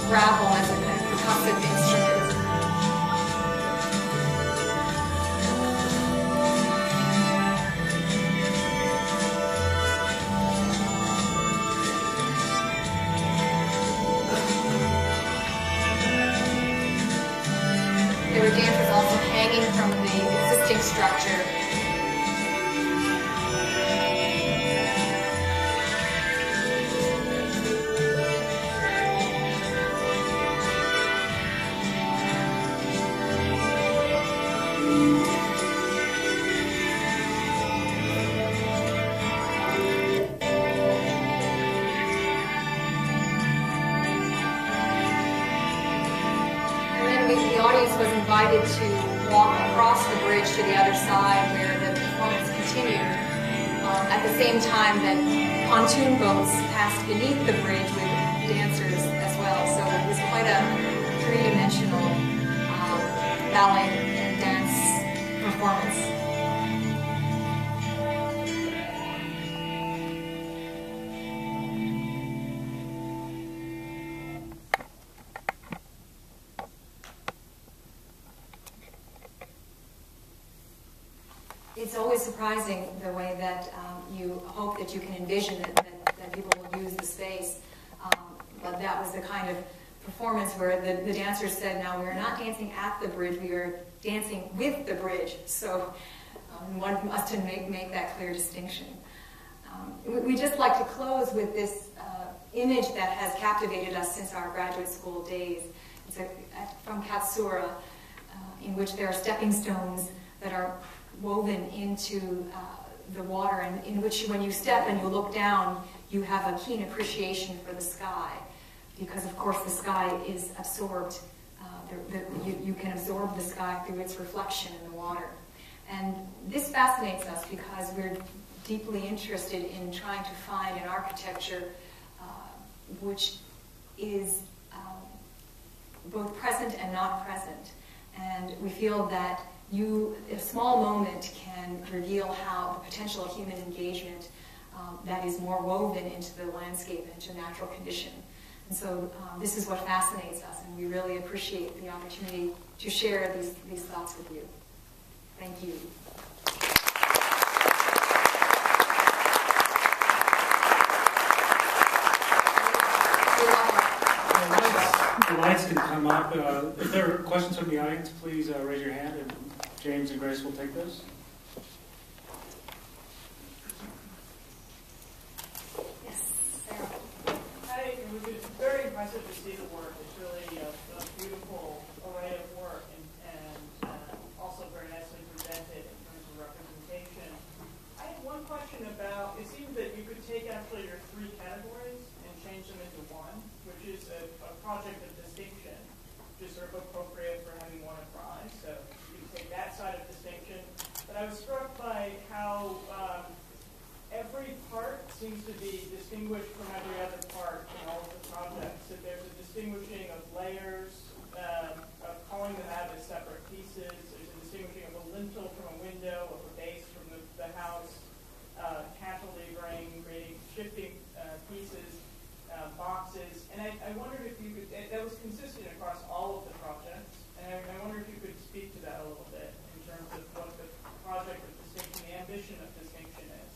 Gravel as a percussive instrument. There were dancers also hanging from the existing structure. Was invited to walk across the bridge to the other side where the performance continued. At the same time that pontoon boats passed beneath the bridge with dancers as well. So it was quite a three-dimensional ballet and dance performance. It's always surprising the way that you hope that you can envision that people will use the space. But that was the kind of performance where the dancers said, now we're not dancing at the bridge, we are dancing with the bridge. So we wanted us to make that clear distinction. We just like to close with this image that has captivated us since our graduate school days. It's from Katsura, in which there are stepping stones that are woven into the water, and in which when you step and you look down, you have a keen appreciation for the sky, because of course the sky is absorbed, you can absorb the sky through its reflection in the water. And this fascinates us because we're deeply interested in trying to find an architecture which is both present and not present. And we feel that a small moment can reveal how the potential human engagement that is more woven into the landscape and into natural condition. And so this is what fascinates us, and we really appreciate the opportunity to share these thoughts with you. Thank you. The lights can come up. If there are questions from the audience, please raise your hand, and James and Grace will take those. Yes, Sarah. It was very impressive to see the work. It's really a beautiful array of work, and also very nicely presented in terms of representation. I had one question about, it seems that you could take actually your three categories and change them into one, which is a project of distinction. just sort of appropriate for having one at Rye. So you can take that side of distinction. But I was struck by how every part seems to be distinguished from every other part in all of the projects. That there's a distinguishing of layers, of calling them out as separate pieces. There's a distinguishing of a lintel from a window, of a base from the house, cantilevering, creating shifting pieces, boxes. And I wondered if you could, that was consistent across all of the projects. And I wonder if you could speak to that a little bit in terms of what the project of distinction, the ambition of distinction is.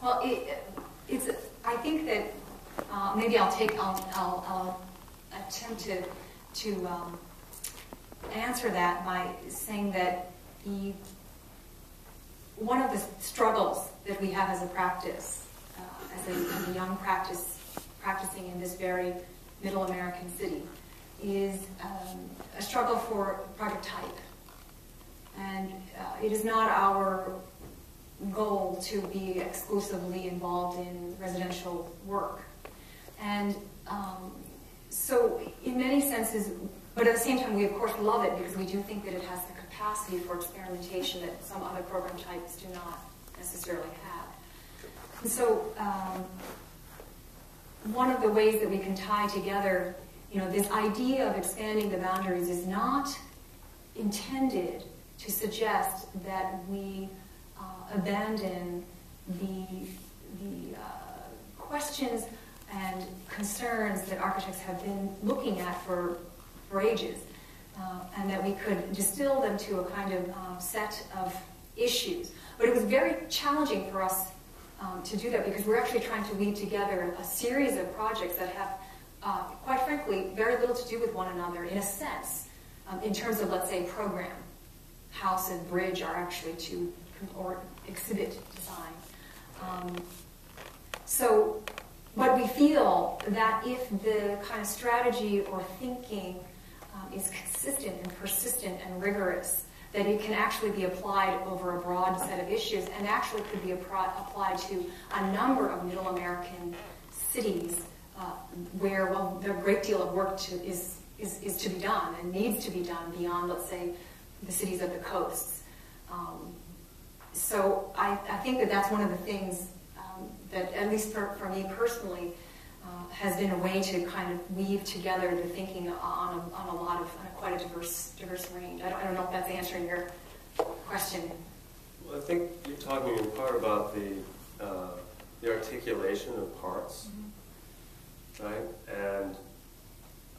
Well, it's. I think that maybe I'll attempt to answer that by saying that one of the struggles that we have as a practice, as a young practicing in this very middle American city, is a struggle for project type, and it is not our goal to be exclusively involved in residential work. And so in many senses, but at the same time we of course love it because we do think that it has the capacity for experimentation that some other program types do not necessarily have. And so one of the ways that we can tie together, this idea of expanding the boundaries is not intended to suggest that we abandon the questions and concerns that architects have been looking at for ages, and that we could distill them to a kind of set of issues. But it was very challenging for us to do that because we're actually trying to weave together a series of projects that have, quite frankly, very little to do with one another in a sense, in terms of, let's say, program. House and bridge are actually two, or exhibit design. But we feel that if the kind of strategy or thinking is consistent and persistent and rigorous, that it can actually be applied over a broad set of issues and actually could be applied to a number of middle American cities where, well, there a great deal of work is to be done and needs to be done beyond, let's say, the cities of the coasts. So I think that that's one of the things that, at least for me personally, has been a way to kind of weave together the thinking on quite a diverse range. I don't know if that's answering your question. Well, I think you're talking in part about the articulation of parts, right? And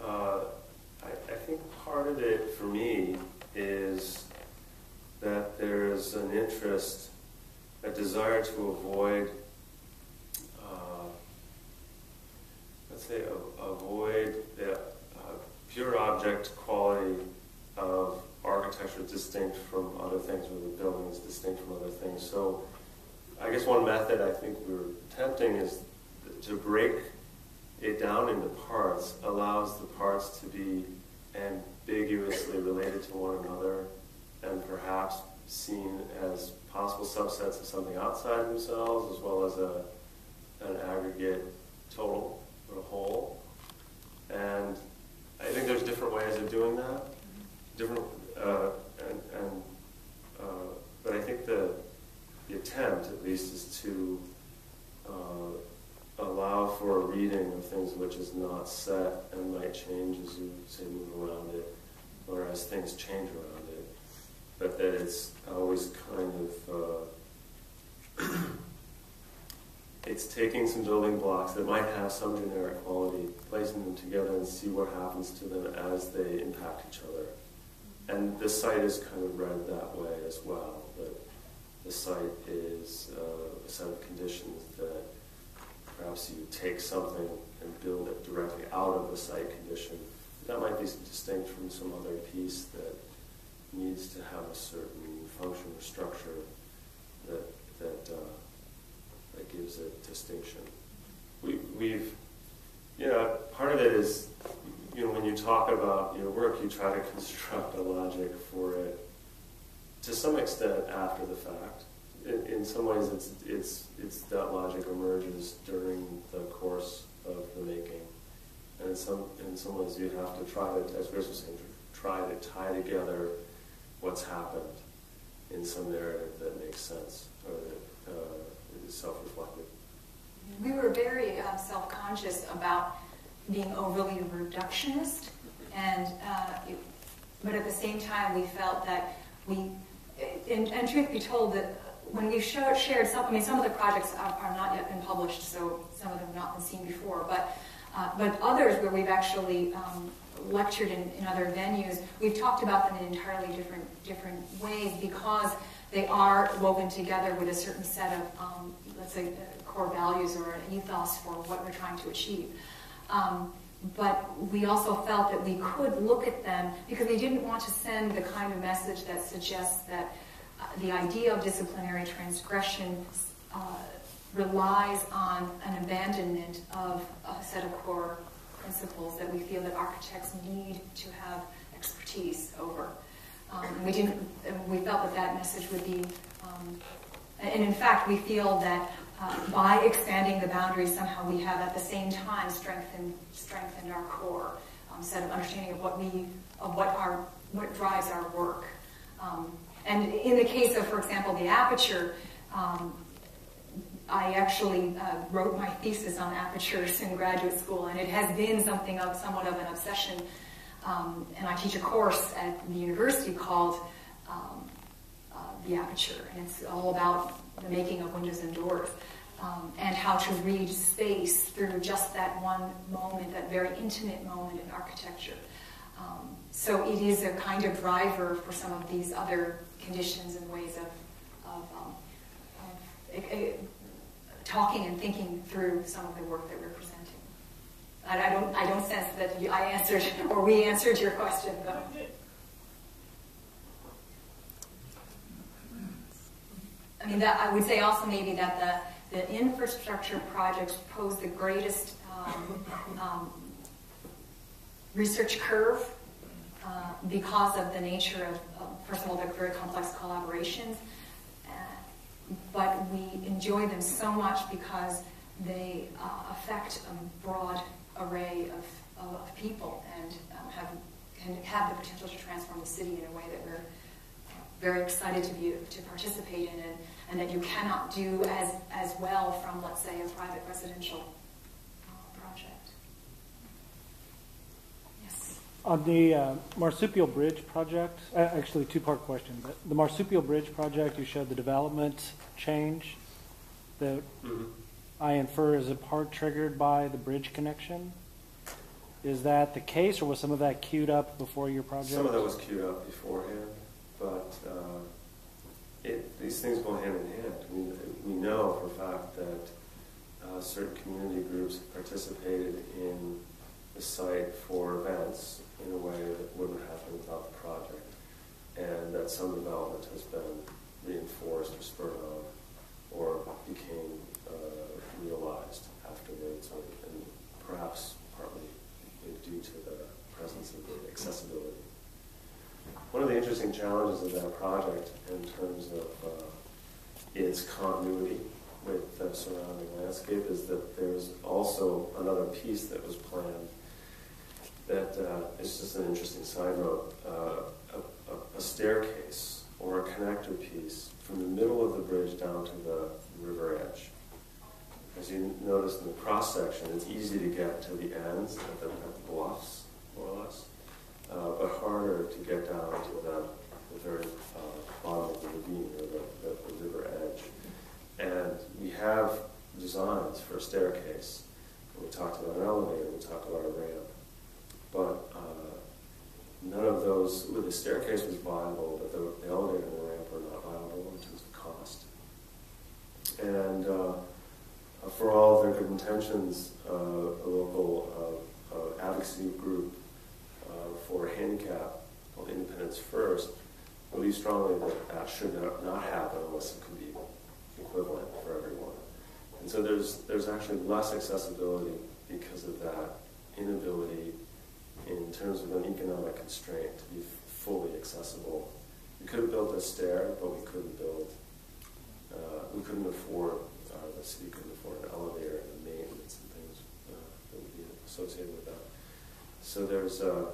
I think part of it for me is that there is an interest, a desire to avoid, avoid the pure object quality of architecture distinct from other things, or the buildings distinct from other things. So I guess one method I think we're attempting is to break it down into parts, allows the parts to be ambiguously related to one another and perhaps seen as possible subsets of something outside of themselves, as well as an aggregate total or a whole. And I think there's different ways of doing that. But I think the attempt, at least, is to allow for a reading of things which is not set and might change as you, say, move around it, or as things change around it. But that it's always kind of, it's taking some building blocks that might have some generic quality, placing them together and see what happens to them as they impact each other. And the site is kind of read that way as well, that the site is a set of conditions that perhaps you take something and build it directly out of the site condition. That might be distinct from some other piece that needs to have a certain function or structure that gives it distinction. We've part of it is, when you talk about your work, you try to construct a logic for it to some extent after the fact. in some ways, it's that logic emerges during the course of the making, and in some ways you have to try to, as Grace was saying, try to tie together what's happened in some narrative that makes sense or that is self-reflective. We were very self-conscious about being overly reductionist, and but at the same time we felt that and truth be told, that when we shared some, I mean, some of the projects are not yet been published, so some of them have not been seen before, but others where we've actually lectured in other venues, we've talked about them in entirely different ways because they are woven together with a certain set of, let's say, core values or an ethos for what we're trying to achieve. But we also felt that we could look at them because we didn't want to send the kind of message that suggests that the idea of disciplinary transgression relies on an abandonment of a set of core principles that we feel that architects need to have expertise over. We felt that message would be, and in fact, we feel that by expanding the boundaries, somehow we have at the same time strengthened our core set of understanding of what drives our work. And in the case of, for example, the aperture, I actually wrote my thesis on apertures in graduate school, and it has been somewhat of an obsession. And I teach a course at the university called The Aperture, and it's all about the making of windows and doors, and how to read space through just that one moment, that very intimate moment in architecture. So it is a kind of driver for some of these other conditions and ways of talking and thinking through some of the work that we're presenting. I don't sense that I answered or we answered your question, though. I mean, that I would say also maybe that the infrastructure projects pose the greatest research curve because of the nature of, first of all, the very complex collaborations, but we enjoy them so much because they affect a broad array of people and can have the potential to transform the city in a way that we're very excited to participate in, and that you cannot do as well from, let's say, a private residential project. Yes. On the Marsupial Bridge project, actually two-part question, but the Marsupial Bridge project, you showed the development change that I infer is in part triggered by the bridge connection. Is that the case, or was some of that queued up before your project? Some of that was queued up beforehand, but these things go hand in hand. We know for a fact that certain community groups participated in the site for events in a way that wouldn't happen without the project, and that some development has been reinforced or spurred on or became realized afterwards, and perhaps partly due to the presence of the accessibility. One of the interesting challenges of that project in terms of its continuity with the surrounding landscape is that there's also another piece that was planned that is just an interesting side note, a staircase or a connector piece from the middle of the bridge down to the river edge. As you notice in the cross-section, it's easy to get to the ends at the bluffs, more or less, but harder to get down to the very bottom of the ravine or the river edge. And we have designs for a staircase. We talked about an elevator, we talked about a ramp, but none of those, the staircase was viable, but the elevator and the ramp were not viable in terms of cost. And for all of their good intentions, a local advocacy group for handicap called Independence First believes strongly that that should not happen unless it can be equivalent for everyone. And so there's actually less accessibility because of that inability in terms of an economic constraint to be fully accessible. We could have built a stair, but we couldn't build couldn't afford, the city couldn't afford an elevator and the maintenance and things that would be associated with that. So there's, I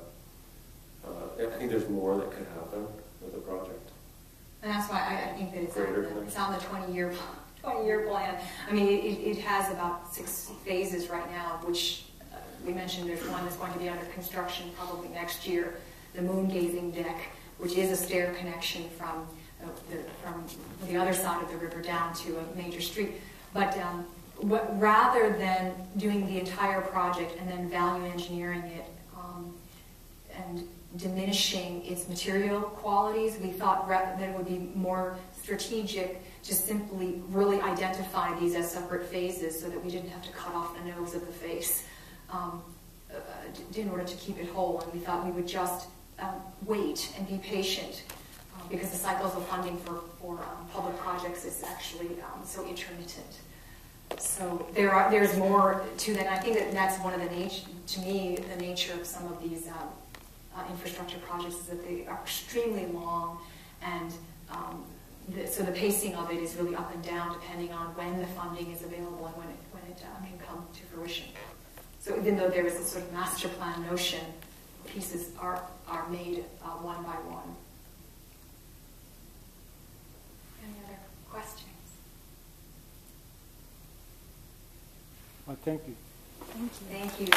think there's more that could happen with the project. And that's why I think that it's on the 20-year plan. I mean, it has about 6 phases right now, which we mentioned there's one that's going to be under construction probably next year, the moon gazing deck, which is a stair connection from the other side of the river down to a major street. But rather than doing the entire project and then value engineering it and diminishing its material qualities, we thought that it would be more strategic to simply really identify these as separate phases so that we didn't have to cut off the nose of the face in order to keep it whole. And we thought we would just wait and be patient because the cycles of funding for public projects is actually so intermittent. So there's more to that. And I think that's one of the nature of some of these infrastructure projects is that they are extremely long, and so the pacing of it is really up and down depending on when the funding is available and when it can come to fruition. So even though there is a sort of master plan notion, pieces are made one by one. Any other questions? Well, thank you. Thank you.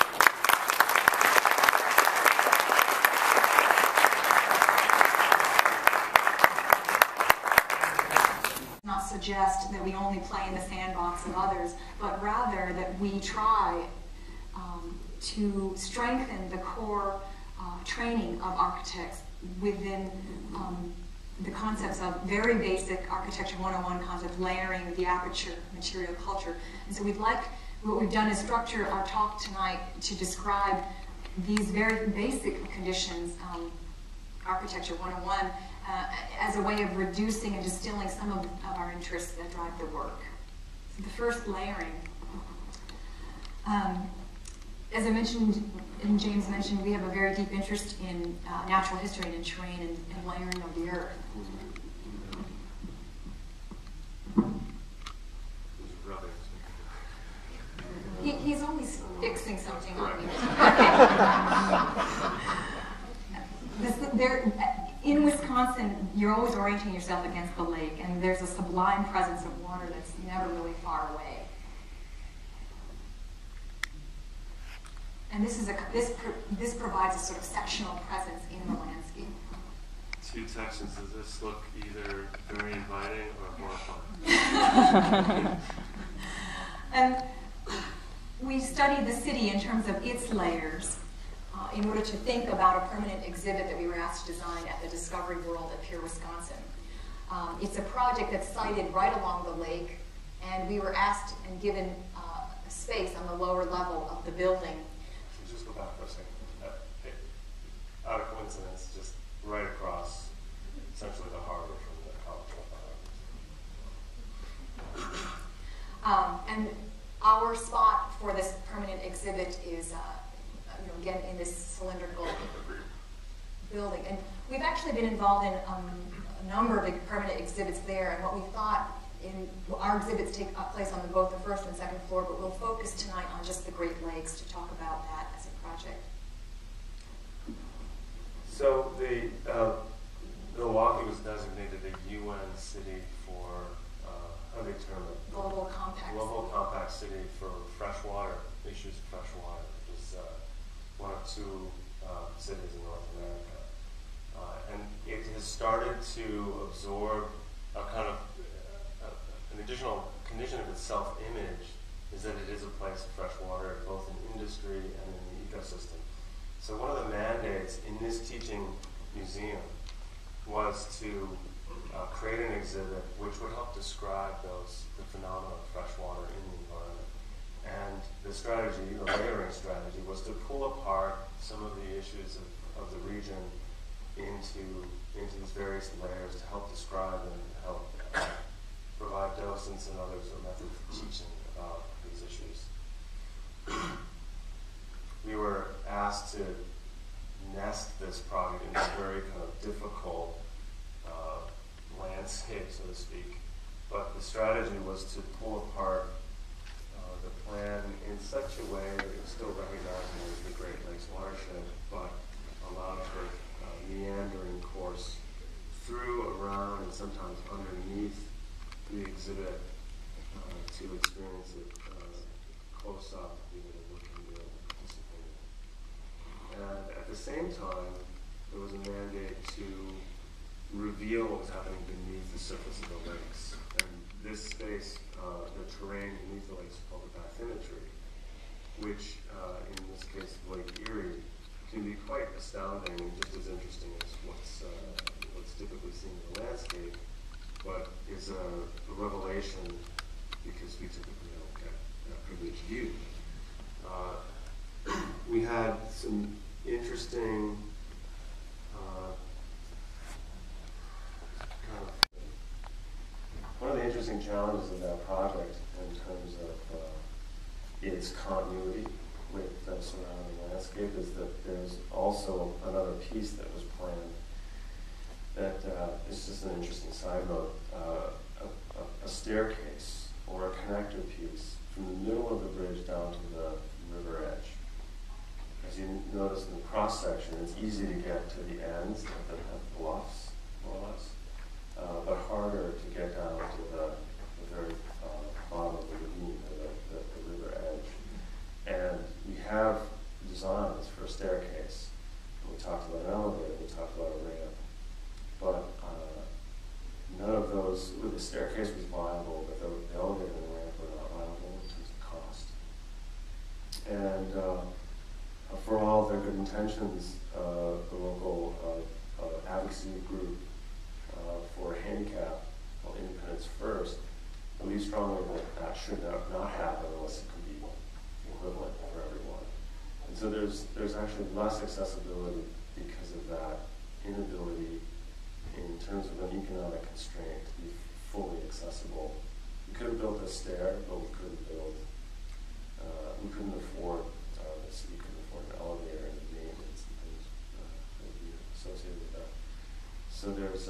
Not suggest that we only play in the sandbox of others, but rather that we try to strengthen the core training of architects within the concepts of very basic Architecture 101 concepts, layering, the aperture, material culture. And so what we've done is structure our talk tonight to describe these very basic conditions, Architecture 101, as a way of reducing and distilling some of our interests that drive the work. So the first layering. As I mentioned, and James mentioned, we have a very deep interest in natural history and in terrain and layering of the earth. He's always fixing something on you. In Wisconsin, you're always orienting yourself against the lake, and there's a sublime presence of water that's never really far away. And this provides a sort of sectional presence in the landscape. 2 sections. Does this look either very inviting or horrifying? And we studied the city in terms of its layers in order to think about a permanent exhibit that we were asked to design at the Discovery World at Pier, Wisconsin. It's a project that's sited right along the lake, and we were asked and given space on the lower level of the building. Just go back for a second. Out of coincidence, just right across essentially the harbor from the college. And our spot for this permanent exhibit is, again, in this cylindrical building. And we've actually been involved in a number of permanent exhibits there. And what we thought, our exhibits take place on both the first and second floor, but we'll focus tonight on just the Great Lakes to talk about that as a project. So Milwaukee was designated a UN city for, how do they term it? Global compact city for freshwater, issues of freshwater. It was one of 2 cities in North America. And it has started to absorb a kind of, an additional condition of its self-image is that it is a place of fresh water, both in industry and in the ecosystem. So one of the mandates in this teaching museum was to create an exhibit which would help describe the phenomena of fresh water in the environment. And the strategy, the layering strategy, was to pull apart some of the issues of the region into these various layers to help describe and help provide docents and others a method for teaching about these issues. We were asked to nest this project in this very kind of difficult landscape, so to speak, but the strategy was to pull apart the plan in such a way that it was still recognizable as the Great Lakes watershed, but allowed for meandering course through, around, and sometimes underneath the exhibit to experience it close up, even looking to participate. And at the same time, there was a mandate to reveal what was happening beneath the surface of the lakes. And this space, the terrain beneath the lakes, is called the bathymetry, which in this case, Lake Erie, can be quite astounding and just as interesting as what's typically seen in the landscape, but is a revelation because we typically don't get that privileged view. We had some interesting one of the interesting challenges of that project in terms of its continuity with the surrounding landscape is that there's also another piece that was planned that is just an interesting side note, a staircase or a connector piece from the middle of the bridge down to the river edge. As you notice in the cross section, it's easy to get to the ends of the bluffs, more or less, but harder to get down to the very bottom of the ravine, the river edge. And we have designs for a staircase. We talked about an elevator, we talked about a ramp, but none of those, the staircase was viable, but the elevator and the ramp were not viable in terms of cost. And for all their good intentions, the local advocacy group for handicap, called Independence First, believe strongly that that should not happen unless it could be equivalent for everyone. And so there's actually less accessibility because of that inability in terms of an economic constraint to be fully accessible. We could have built a stair, but we couldn't afford the city couldn't afford an elevator and the maintenance and things that would be associated with that. So there's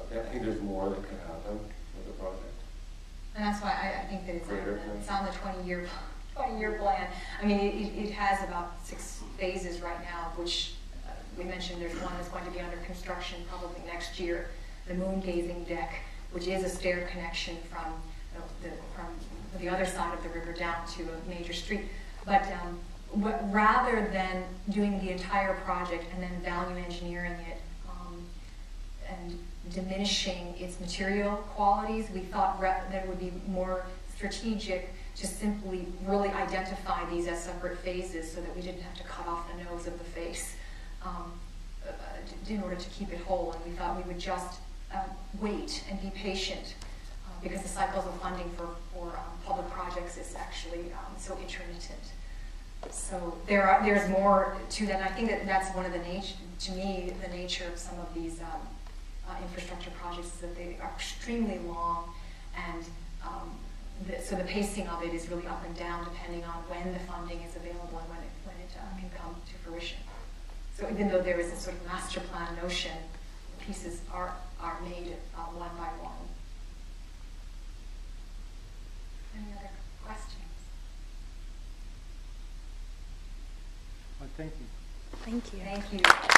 I think there's more that could happen with the project. And that's why I think that it's on the 20-year plan. I mean, it has about 6 phases right now, which we mentioned there's one that's going to be under construction probably next year, the moon gazing deck, which is a stair connection from the other side of the river down to a major street. But rather than doing the entire project and then value engineering it and diminishing its material qualities, we thought that it would be more strategic to simply really identify these as separate phases so that we didn't have to cut off the nose of the face in order to keep it whole. And we thought we would just wait and be patient because the cycles of funding for public projects is actually so intermittent. So there's more to that. And I think that's one of the nature of some of these infrastructure projects is that they are extremely long, and so the pacing of it is really up and down depending on when the funding is available and when it can come to fruition. So even though there is a sort of master plan notion, the pieces are made one by one. Any other questions? Well, thank you. Thank you. Thank you.